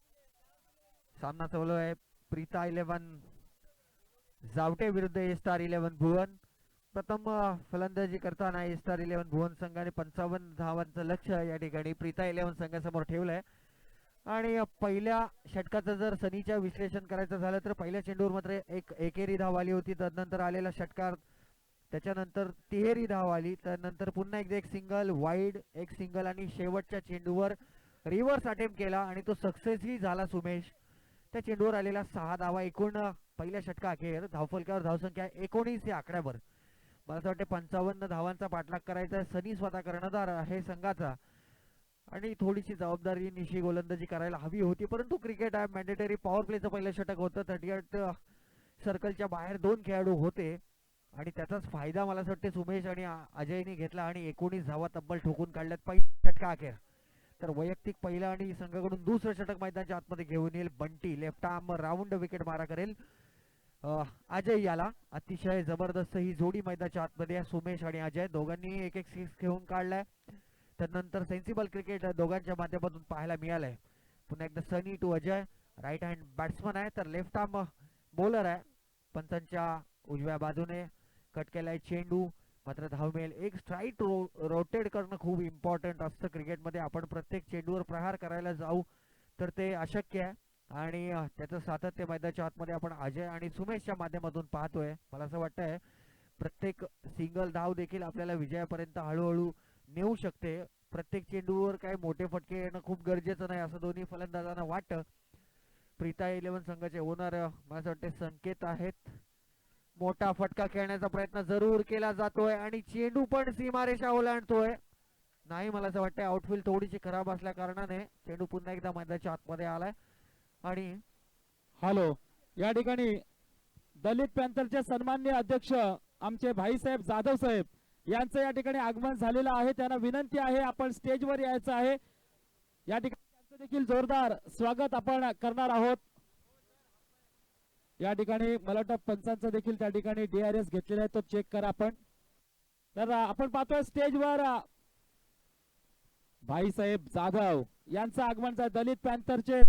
सामना चालू आहे प्रीता 11 जावटे विरुद्ध ए स्टार 11 भुवन. प्रथम फलंदाजी करताना ए स्टार 11 भुवन संघाने 55 धावांचं लक्ष्य या ठिकाणी प्रीता 11 संघासमोर ठेवलंय. आणि पहिल्या षटकाचं जर सनीच्या विश्लेषण करायचं झालं तर पहिल्या चेंडूवर मात्र एक एकेरी धाव आली होती, त्यानंतर आलेला षटकार, त्याच्यानंतर तिहेरी धाव आली, त्यानंतर पुन्हा एकदा एक सिंगल, वाईड, एक सिंगल, आणि शेवटच्या चेंडूवर रिव्हर्स अटेम्प्ट केला आणि तो सक्सेसही झाला सुमेश. त्या चेंडूवर आलेला 6 धावा. एकूण पहिल्या षटका अखेर धावफलकावर धावसंख्या 19 या आकड्यावर. मला असं वाटतं 55 धावांचा पाठलाग करायचा आहे. सनी स्वतः कर्णधार आहे संघाचा आणि थोडीशी जबाबदारी निशी गोलंदाजी करायला हवी होती, परंतु क्रिकेट आहे, मॅन्डेटरी पॉवर प्लेचं पहिलं षटक होतं. 38 सर्कलच्या बाहेर 2 खेळाडू होते आणि त्याचाच फायदा मला असं वाटतं सुमेश आणि अजयने घेतला आणि 19 धावा तब्बल ठोकून काढल्यात पहिल्या षटका अखेर. तर वैयक्तिक पहिला आणि संघाकडून दुसरं षटक मैदानाच्या आतमध्ये घेऊन येईल Bunty. Left arm round wicket मारा करेल अजय याला. अतिशय जबरदस्त ही जोडी मैदानाच्या आतमध्ये आहे. सुमेश आणि अजय दोघांनी एक एक 6 घेऊन काढलाय. त्यानंतर सेन्सिबल क्रिकेट दोघांच्या माध्यमातून पाहायला मिळालंय. पुन्हा एकदा Sunny to Ajay. Right hand batsman आहे तर लेफ्ट आर्म बॉलर आहे. पंचांच्या उजव्या बाजूने कट केलाय चेंडू, मात्र धाव मिळेल. एक स्ट्राईक रोटेट करणं खूप इम्पॉर्टंट असतं क्रिकेटमध्ये. आपण प्रत्येक चेंडूवर प्रहार करायला जाऊ तर ते अशक्य आहे आणि त्याचं सातत्य मैदानाच्या आतमध्ये आपण अजय आणि सुमेशच्या माध्यमातून पाहतोय. मला असं वाटतंय प्रत्येक सिंगल धाव देखील आपल्याला विजयापर्यंत हळूहळू नेऊ शकते. प्रत्येक चेंडूवर काय मोठे फटके येणं खूप गरजेचं नाही असं दोन्ही फलंदाजांना वाटतं. प्रीता 11 संघाचे ओनर मला असं वाटतं संकेत आहेत. मोठा फटका खेळण्याचा प्रयत्न जरूर केला जातोय आणि चेंडू पण सीमारेषा ओलांडतोय. नाही, मला असं वाटतं आउटफील्ड थोडीशी खराब असल्या कारणाने चेंडू पुन्हा एकदा मैदानाच्या आतमध्ये आलाय. आणि हॅलो, या ठिकाणी दलित पॅंथरचे सन्माननीय अध्यक्ष आमचे भाईसाहेब जाधव साहेब यांचं या ठिकाणी आगमन झालेलं आहे. त्यांना विनंती आहे आपण स्टेजवर यायचं आहे. या ठिकाणी त्यांचं देखील जोरदार स्वागत आपण करणार आहोत. या ठिकाणी मला वाटतं पंचांचा देखील त्या ठिकाणी DRS घेतलेला आहे, तो चेक करा आपण. तर आपण पाहतोय स्टेजवर भाईसाहेब जाधव यांचं आगमन झालं. दलित पॅन्थरचे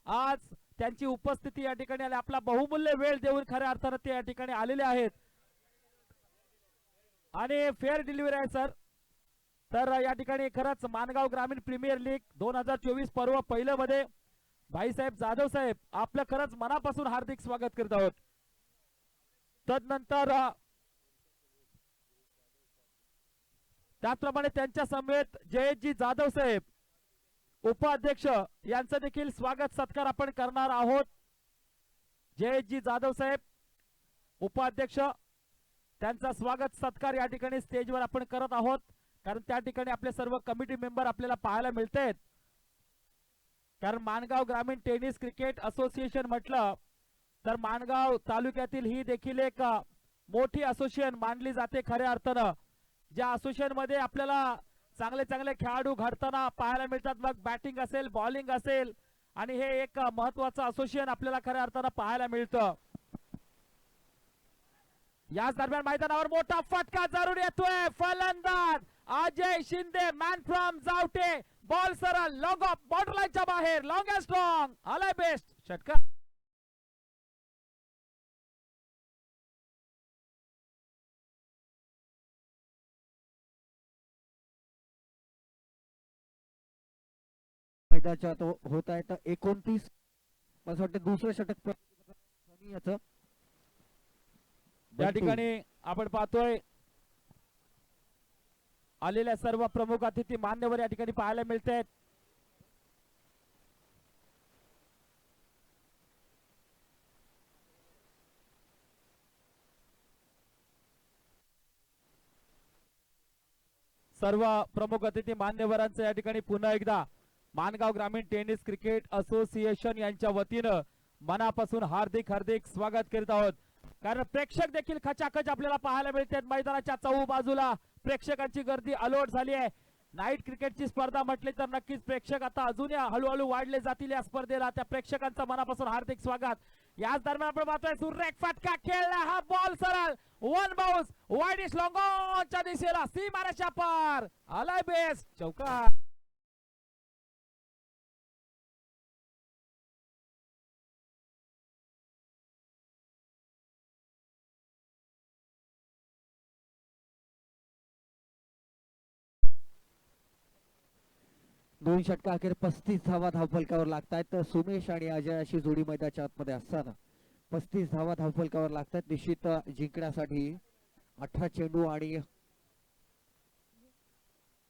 आज त्यांची उपस्थिती या ठिकाणी आली. आपला बहुमूल्य वेळ देऊन खऱ्या अर्थानं ते या ठिकाणी आलेले आहेत आणि फेअर डिलिव्हरी आहे सर. तर या ठिकाणी खरंच माणगाव ग्रामीण प्रीमियर लीग 2024 पर्व पहिलं मध्ये भाईसाहेब जाधव साहेब आपलं खरंच मनापासून हार्दिक स्वागत करत आहोत. तदनंतर त्याचप्रमाणे त्यांच्या समेत जयेशजी जाधव साहेब उपाध्यक्ष यांचं देखील स्वागत सत्कार आपण करणार आहोत. जयेशजी जाधव साहेब उपाध्यक्ष त्यांचा स्वागत सत्कार या ठिकाणी स्टेजवर आपण करत आहोत, कारण त्या ठिकाणी आपले सर्व कमिटी मेंबर आपल्याला पाहायला मिळतात. कारण माणगाव ग्रामीण टेनिस क्रिकेट असोसिएशन म्हटलं तर माणगाव तालुक्यातील ही देखील एक मोठी असोसिएशन मानली जाते खऱ्या अर्थानं. ज्या असोसिएशन मध्ये आपल्याला चांगले चांगले खेळाडू घडताना पाहायला मिळतात. मग बॅटिंग असेल, बॉलिंग असेल, आणि हे एक महत्वाचं असोसिएशन आपल्याला खऱ्या अर्थानं पाहायला मिळतं. याच दरम्यान मैदानावर मोठा फटका जरूर येतोय. फलंदाज Ajay Shinde man from Javate, ball सरळ लॉंग ऑफ बॉर्डर लाईनच्या बाहेर, लॉंग अँड स्ट्रॉंग, आलाय बेस्ट षटकार. मैदानाच्या तो होत आहे तर 29 मला वाटतं दुसरं षटक याचं या ठिकाणी आपण पाहतोय आलेल्या सर्व प्रमुख अतिथी मान्यवर या ठिकाणी पाहायला मिळत आहेत. सर्व प्रमुख अतिथी मान्यवरांचं या ठिकाणी पुन्हा एकदा माणगाव ग्रामीण टेनिस क्रिकेट असोसिएशन यांच्या वतीनं मनापासून हार्दिक हार्दिक स्वागत करीत आहोत. कारण प्रेक्षक देखील खचाखच आपल्याला पाहायला मिळतात. मैदानाच्या चहू बाजूला प्रेक्षकांची गर्दी अलोट झाली आहे. नाईट क्रिकेटची स्पर्धा म्हटली तर नक्कीच प्रेक्षक आता अजून हळूहळू वाढले जातील या स्पर्धेला. त्या प्रेक्षकांचं मनापासून हार्दिक स्वागत. याच दरम्यान आपण पाहतोय सुरेख फटका खेळला, हा बॉल सरळ वन बाउन्स वाईडिश लॉंगॉनच्या दिशेला, सीमारेषा पार, आलाय बेस्ट चौकार. दोन षटका अखेर 35 धावा धावफलकावर लागतायत. तर सुमेश आणि अजय अशी जोडी मैदानाच्या आतमध्ये असताना 35 धावा धावफलकावर लागतात. निश्चित जिंकण्यासाठी 18 चेंडू आणि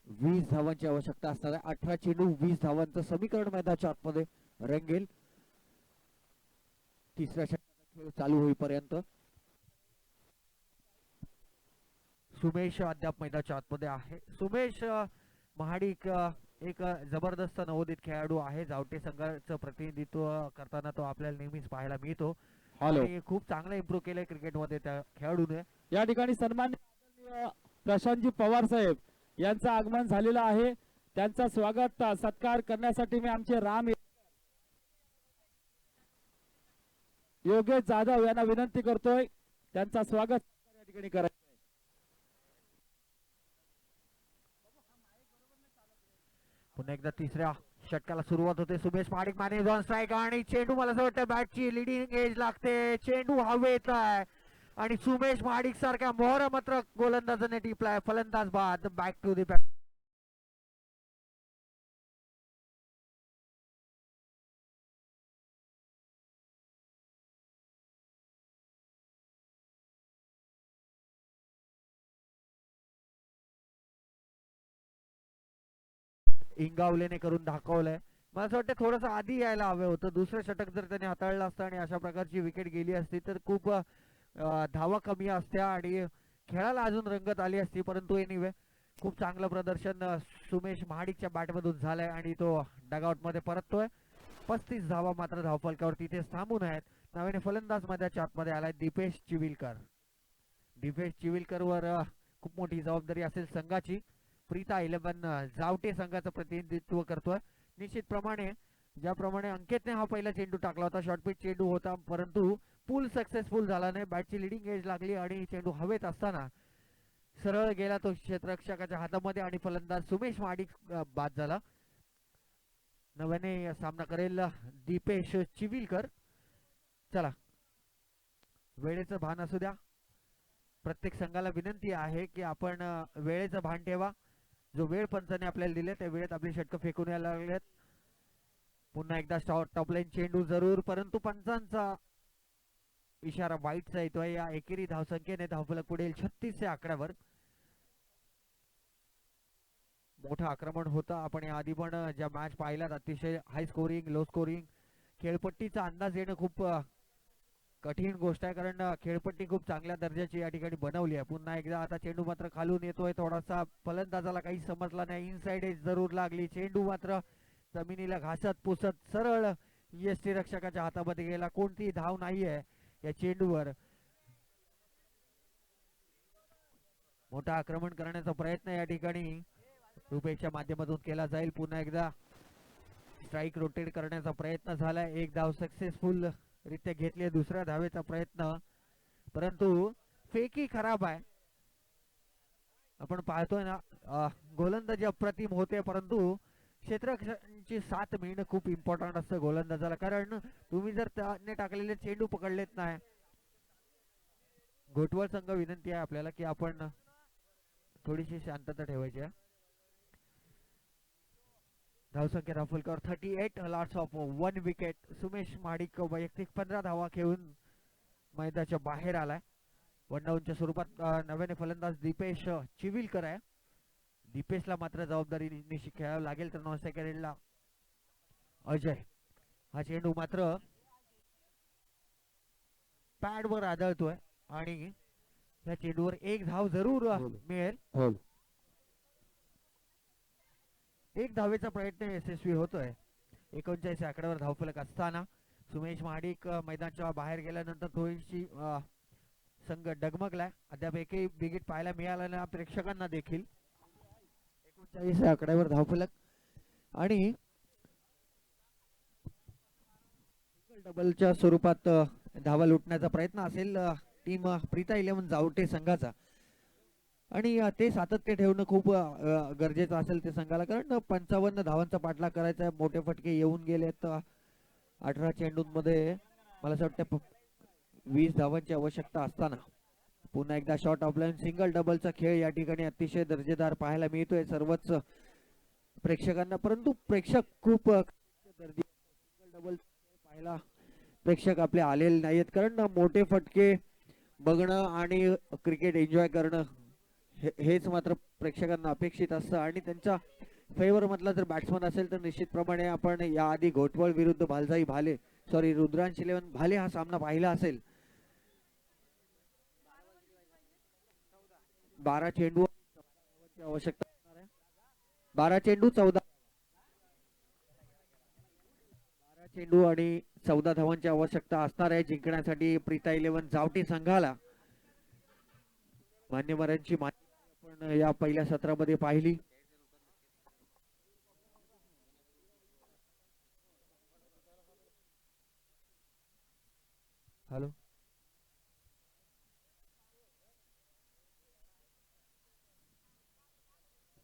20 धावांची आवश्यकता असणार आहे. 18 चेंडू 20 धावांचं समीकरण मैदानाच्या आतमध्ये रंगेल तिसऱ्या षटकाचा खेळ चालू होईपर्यंत. सुमेश अद्याप मैदानाच्या आतमध्ये आहे. सुमेश महाडिक एक जबरदस्त नवोदित खेळाडू आहे. जावटे संघाचं प्रतिनिधित्व करताना तो आपल्याला नेहमीच पाहायला मिळतो. आणि खूप चांगलं इम्प्रूव्ह केलंय क्रिकेटमध्ये त्या खेळाडूने. या ठिकाणी सन्माननीय प्रशांतजी पवार साहेब यांचं आगमन झालेलं आहे. त्यांचा स्वागत सत्कार करण्यासाठी मी आमचे राम योगेश जाधव यांना विनंती करतोय त्यांचा स्वागत या ठिकाणी करायचं. पुन्हा एकदा तिसऱ्या षटकाला सुरुवात होते. Sumesh Mahadik manage on strike आणि चेंडू मला असं वाटतं बॅटची लिडिंग एज लागते. चेंडू हवेत आहे आणि सुमेश महाडिक सारख्या मोहर मात्र गोलंदाजाने टिपलाय. फलंदाज बाद बॅक टू द बॅट. इंगावलेने करून दाखवलंय. मला असं वाटतं थोडंसं आधी यायला हवं होतं. दुसरं षटक जर त्याने हाताळलं असतं आणि अशा प्रकारची विकेट गेली असती तर खूप धावा कमी असत्या आणि खेळाला अजून रंगत आली असती. परंतु एनिवे खूप चांगलं प्रदर्शन सुमेश महाडिकच्या बॅटमधून झालंय आणि तो डगआउटमध्ये परततोय. 35 धावा मात्र धावफलकावर तिथेच थांबून आहेत. नव्याने फलंदाज मैदानाच्या आतमध्ये आलाय दीपेश चिविलकर. दीपेश चिविलकर वर खूप मोठी जबाबदारी असेल संघाची. प्रीता 11 जावटे संघाचं प्रतिनिधित्व करतोय. निश्चितप्रमाणे ज्याप्रमाणे अंकितने हा पहिला चेंडू टाकला होता, शॉर्टपिच चेंडू होता, परंतु पूल सक्सेसफुल झाला नाही. बॅटची लिडिंग एज लागली आणि चेंडू हवेत असताना सरळ गेला तो क्षेत्ररक्षकाच्या हातामध्ये आणि फलंदाज सुमेश महाडिक बाद झाला. नव्याने सामना करेल दीपेश चिविलकर. चला, वेळेचं भान असू द्या. प्रत्येक संघाला विनंती आहे की आपण वेळेचं भान ठेवा. जो वेळ पंचाने आपल्याला दिले त्या वेळेत आपली षटकं फेकून यायला लागलेत. पुन्हा एकदा टॉप लाईन चेंडू जरूर, परंतु पंचांचा इशारा वाईटचा येतोय. या एकेरी धावसंख्येने धावफलक पुढील 36 या आकड्यावर. मोठं आक्रमण होतं. आपण या आधी पण ज्या मॅच पाहिल्यात अतिशय हाय स्कोरिंग, लो स्कोरिंग, खेळपट्टीचा अंदाज येणं खूप कठीण गोष्ट आहे, कारण खेळपट्टी खूप चांगल्या दर्जाची या ठिकाणी बनवली आहे. पुन्हा एकदा आता चेंडू मात्र खालून येतोय. थोडासा फलंदाजाला काही समजला नाही. इनसाइड एज जरूर लागली. चेंडू मात्र जमिनीला घासत पुसत सरळ यष्टी रक्षकाच्या हातामध्ये गेला. कोणतीही धाव नाहीये या चेंडूवर. मोठा आक्रमण करण्याचा प्रयत्न या ठिकाणी रुपेशच्या माध्यमातून केला जाईल. पुन्हा एकदा स्ट्राईक रोटेट करण्याचा प्रयत्न झालाय. एक धाव सक्सेसफुल रित्या घेतली. दुसऱ्या धावेचा प्रयत्न, परंतु फेकी खराब आहे. आपण पाहतोय ना, गोलंदाजी अप्रतिम होते, परंतु क्षेत्ररक्षकांची साथ मिळणं खूप इम्पॉर्टंट असतं गोलंदाजाला, कारण तुम्ही जर त्याने टाकलेले चेंडू पकडलेत नाही. घोटवळ संघ विनंती आहे आपल्याला की आपण थोडीशी शांतता ठेवायची आहे. धावसंख्या धावफलकावर 38 lots of 1 wicket. Sumesh Mahadik वैयक्तिक 15 धावा खेळून मैदानाच्या बाहेर आलाय. 1 डाऊनच्या स्वरूपात नव्याने फलंदाज दीपेश चिविलकर आहे. दीपेशला मात्र जबाबदारी निश्चित खेळावं लागेल. तर 9 सेकंडला अजय. हा चेंडू मात्र पॅडवर आदळतोय आणि या चेंडूवर एक धाव जरूर मिळेल. एक धावेचा प्रयत्न यशस्वी होतोय. 39 आकड्यावर धावफलक असताना सुमेश महाडिक मैदानाच्या बाहेर गेल्यानंतर थोडीशी संघ डगमगलाय. अद्याप एकही विकेट पाहायला मिळाला नाही प्रेक्षकांना देखील. 39 आकड्यावर धावफलक आणि डबलच्या स्वरूपात धावा लुटण्याचा प्रयत्न असेल टीम प्रीता 11 जावटे संघाचा, आणि ते सातत्य ठेवणं खूप गरजेचं असेल ते संघाला, कारण 55 धावांचा पाठलाग करायचा आहे. मोठे फटके येऊन गेलेत 18 चेंडूंमध्ये. मला असं वाटतं 20 धावांची आवश्यकता असताना पुन्हा एकदा शॉर्ट ऑफ लाईन सिंगल डबलचा खेळ या ठिकाणी अतिशय दर्जेदार पाहायला मिळतोय सर्वच प्रेक्षकांना, परंतु प्रेक्षक खूप सिंगल डबल पाहायला प्रेक्षक आपले आलेले नाहीत, कारण मोठे फटके बघणं आणि क्रिकेट एन्जॉय करणं हेच मात्र प्रेक्षकांना अपेक्षित असतं. आणि त्यांच्या फेवर मधला जर बॅट्समन असेल तर निश्चितप्रमाणे आपण याआधी घोटवळ विरुद्ध रुद्रांश 11 भाले हा सामना पाहिला असेल. 12 चेंडू आवश्यकता असणार आहे. 12 चेंडू 14 चेंडू आणि 14 धावांची आवश्यकता असणार आहे जिंकण्यासाठी प्रीता 11 जावटी संघाला. मान्यवरांची आपण या पहिल्या सत्रामध्ये पाहिली. हॅलो,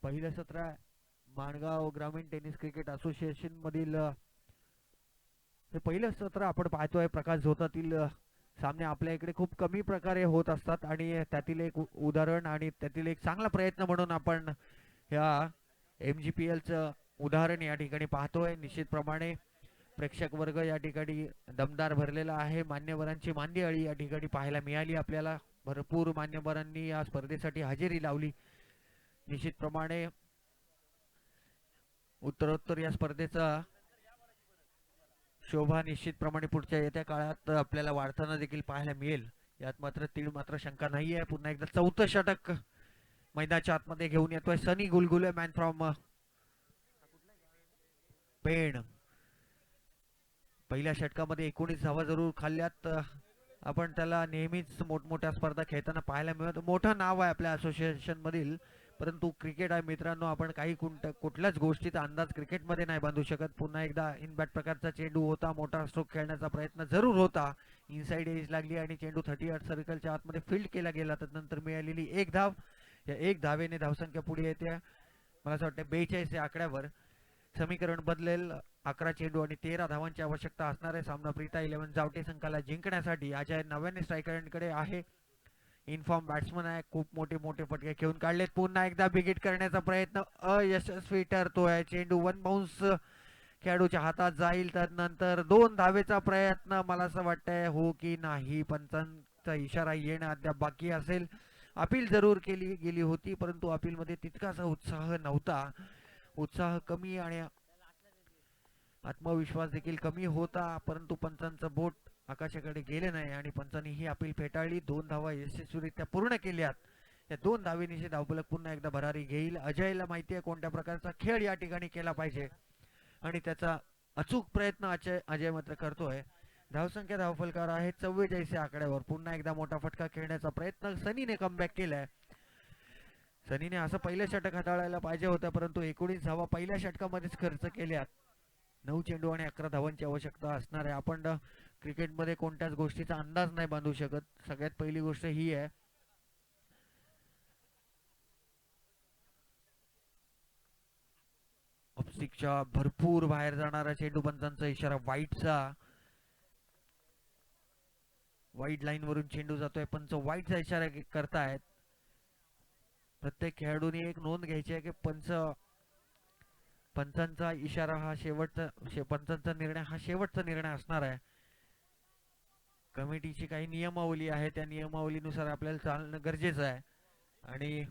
पहिलं सत्र माणगाव ग्रामीण टेनिस क्रिकेट असोसिएशन मधील हे पहिलं सत्र आपण पाहतोय. प्रकाश झोतातील सामने आपल्या इकडे खूप कमी प्रकारे होत असतात आणि त्यातील एक उदाहरण आणि त्यातील एक चांगला प्रयत्न म्हणून आपण या MGPLचं उदाहरण या ठिकाणी पाहतोय. निश्चितप्रमाणे प्रेक्षक वर्ग या ठिकाणी दमदार भरलेला आहे. मान्यवरांची मांदियाळी या ठिकाणी पाहायला मिळाली आपल्याला. भरपूर मान्यवरांनी या स्पर्धेसाठी हजेरी लावली. निश्चितप्रमाणे उत्तरोत्तर या स्पर्धेचा शोभा निश्चितप्रमाणे पुढच्या येत्या काळात आपल्याला वाढताना देखील पाहायला मिळेल, यात मात्र तीळ मात्र शंका नाही आहे. पुन्हा एकदा चौथं षटक मैदानाच्या आतमध्ये घेऊन येतोय सनी गुलगुले, मॅन फ्रॉम पेण. पहिल्या षटकामध्ये 19 धावा जरूर खाल्ल्यात. आपण त्याला नेहमीच मोठमोठ्या स्पर्धा खेळताना पाहायला मिळत. मोठं नाव आहे आपल्या असोसिएशन मधील, परंतु क्रिकेट आहे मित्रांनो, आपण काही कुठल्याच गोष्टीचा अंदाज क्रिकेटमध्ये नाही बांधू शकत. पुन्हा एकदा इन बॅट प्रकारचा चेंडू होता, मोठा स्ट्रोक खेळण्याचा प्रयत्न जरूर होता, इनसाइड एज लागली आणि चेंडू 38 सर्कलच्या आतमध्ये फील्ड केला गेला. त्यानंतर मिळालेली एक धाव, या एक धावेने धावसंख्या पुढे येते मला असं वाटतं 42 या आकड्यावर. समीकरण बदलेल. 11 चेंडू आणि 13 धावांची आवश्यकता असणार आहे. सामना प्रीता 11 जावटे संघाला जिंकण्यासाठी. अजय नव्याने स्ट्रायकरांकडे आहे, इनफॉर्म बॅट्समन आहे, खूप मोठे मोठे फटके घेऊन काढलेत. पुन्हा एकदा बिगिट करण्याचा प्रयत्न अयशस्वी ठरतोय. चेंडू वन बाउन्स खेळाडूच्या हातात जाईल. त्यानंतर 2 धावेचा प्रयत्न मला असं वाटतंय हो की नाही. पंचांचा इशारा येणं अद्याप बाकी असेल. अपील जरूर केली गेली होती, परंतु अपील मध्ये तितकासा उत्साह नव्हता. उत्साह कमी आणि आत्मविश्वास देखील कमी होता, परंतु पंचांचं बोट आकाशाकडे गेले नाही आणि पंचांनी ही अपील फेटाळली. 2 धावा यशस्वीरित्या पूर्ण केल्यात. या 2 धावेनिशी धावफलक पुन्हा एकदा भरारी घेईल. अजयला माहिती आहे कोणत्या प्रकारचा खेळ या ठिकाणी केला पाहिजे आणि त्याचा अचूक प्रयत्न अजय मात्र करतोय. धावसंख्या धावफलकावर आहे 44 आकड्यावर. पुन्हा एकदा मोठा फटका खेळण्याचा प्रयत्न सनीने कमबॅक केलाय. सनीने असं पहिलं षटक हाताळायला पाहिजे होतं, परंतु 19 धावा पहिल्या षटकामध्येच खर्च केल्यात. 9 चेंडू आणि 11 धावांची आवश्यकता असणार आहे. आपण क्रिकेटमध्ये कोणत्याच गोष्टीचा अंदाज नाही बांधू शकत. सगळ्यात पहिली गोष्ट ही आहे. ऑफस्टिकच्या भरपूर बाहेर जाणारा चेंडू, पंचांचा इशारा वाईटचा. वाईट लाईन वरून चेंडू जातोय, पंच वाईटचा इशारा करतायत. प्रत्येक खेळाडूने एक नोंद घ्यायची आहे की पंचांचा इशारा हा पंचांचा निर्णय हा शेवटचा निर्णय असणार आहे. कमिटीची काही नियमावली आहे, त्या नियमावलीनुसार आपल्याला चालणं गरजेचं आहे आणि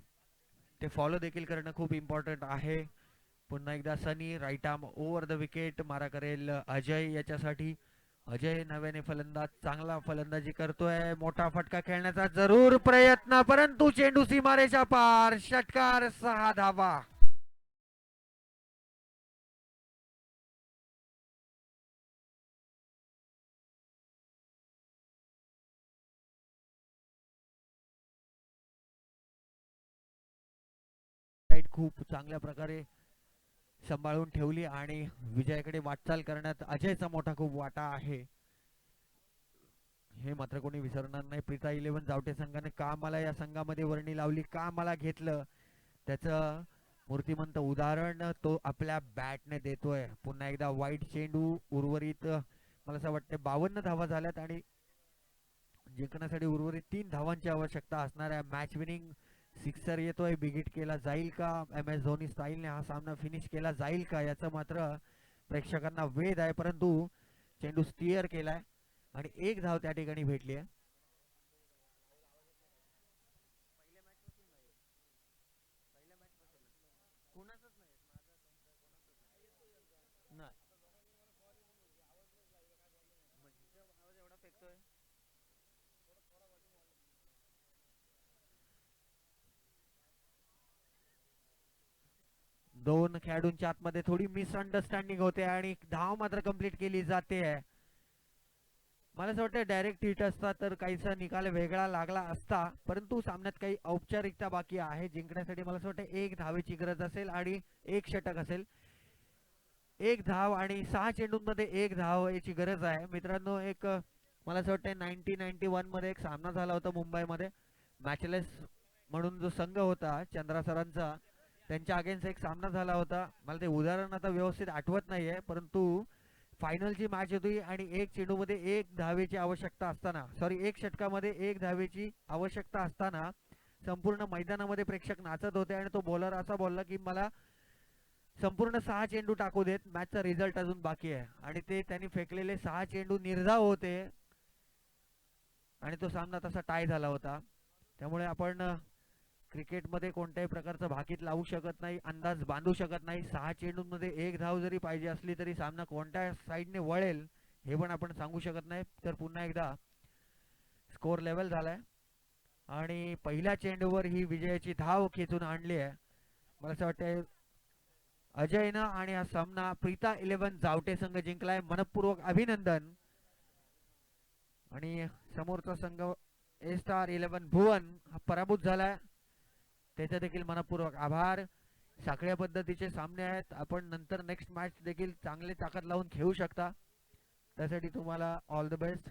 ते फॉलो देखील करणं खूप इम्पॉर्टंट आहे. पुन्हा एकदा Sunny right arm over the wicket मारा करेल अजय याच्यासाठी. अजय नव्याने फलंदाज, चांगला फलंदाजी करतोय. मोठा फटका खेळण्याचा जरूर प्रयत्न, परंतु चेंडू सीमारेषा पार. षटकार 6 धावा. खूप चांगल्या प्रकारे सांभाळून ठेवली आणि विजयाकडे वाटचाल करण्यात अजयचा मोठा खूप वाटा आहे, हे मात्र कोणी विसरणार नाही. प्रीता 11 जावटे संघाने का मला या संघामध्ये वर्णी लावली, का मला घेतलं, त्याचं मूर्तिमंत उदाहरण तो आपल्या बॅटने देतोय. पुन्हा एकदा वाईट चेंडू. उर्वरित मला असं वाटतं 52 धावा झाल्यात आणि जिंकण्यासाठी उर्वरित 3 धावांची आवश्यकता असणार आहे. मॅच विनिंग सिक्सर येतोय. बिगिट केला जाईल का, MS धोनी स्टाईलने हा सामना फिनिश केला जाईल का, याचं मात्र प्रेक्षकांना वेध आहे. परंतु चेंडू स्टिअर केलाय आणि 1 धाव त्या ठिकाणी भेटली आहे. दोन खेळाडूंच्या आतमध्ये थोडी मिसअंडरस्टँडिंग होते आणि धाव मात्र कंप्लीट केली जाते आहे. मला असं वाटतं डायरेक्ट हिट असता तर काहीसा निकाल वेगळा लागला असता, परंतु सामन्यात काही औपचारिकता बाकी आहे. जिंकण्यासाठी मला असं वाटतं 1 धावेची गरज असेल आणि 1 षटक असेल. 1 धाव आणि 6 चेंडूंमध्ये 1 धाव याची गरज आहे मित्रांनो. एक मला असं वाटतं 1991 मध्ये एक सामना झाला होता मुंबईमध्ये. मॅचलेस म्हणून जो संघ होता चंद्रा सरांचा, त्यांच्या अगेन्स्ट एक सामना झाला होता. मला ते उदाहरण आता व्यवस्थित आठवत नाहीये, परंतु फायनलची मॅच होती आणि 1 चेंडूमध्ये 1 धावेची आवश्यकता असताना, सॉरी 1 षटकामध्ये 1 धावेची आवश्यकता असताना संपूर्ण मैदानामध्ये प्रेक्षक नाचत होते आणि तो बॉलर असा बोलला की मला संपूर्ण 6 चेंडू टाकू देत, मॅचचा रिझल्ट अजून बाकी आहे. आणि ते त्यांनी फेकलेले 6 चेंडू निर्धाव होते आणि तो सामना तसा टाय झाला होता. त्यामुळे आपण क्रिकेटमध्ये कोणत्याही प्रकारचं भाकीत लावू शकत नाही, अंदाज बांधू शकत नाही. 6 चेंडूंमध्ये 1 धाव जरी पाहिजे असली तरी सामना कोणत्या साईडने वळेल हे पण आपण सांगू शकत नाही. तर पुन्हा एकदा स्कोर लेवल झालाय आणि पहिल्या चेंडूवर ही विजयाची धाव खेचून आणली आहे. मला असं वाटतंय अजयनं आणि हा सामना प्रीता 11 जावटे संघ जिंकलाय. मनपूर्वक अभिनंदन. आणि समोरचा संघ ए स्टार 11 भुवन हा पराभूत झालाय, त्याचा देखील मनपूर्वक आभार. साखळ्या पद्धतीचे सामने आहेत, आपण नंतर नेक्स्ट मॅच देखील चांगले ताकद लावून खेळू शकता, त्यासाठी तुम्हाला ऑल द बेस्ट.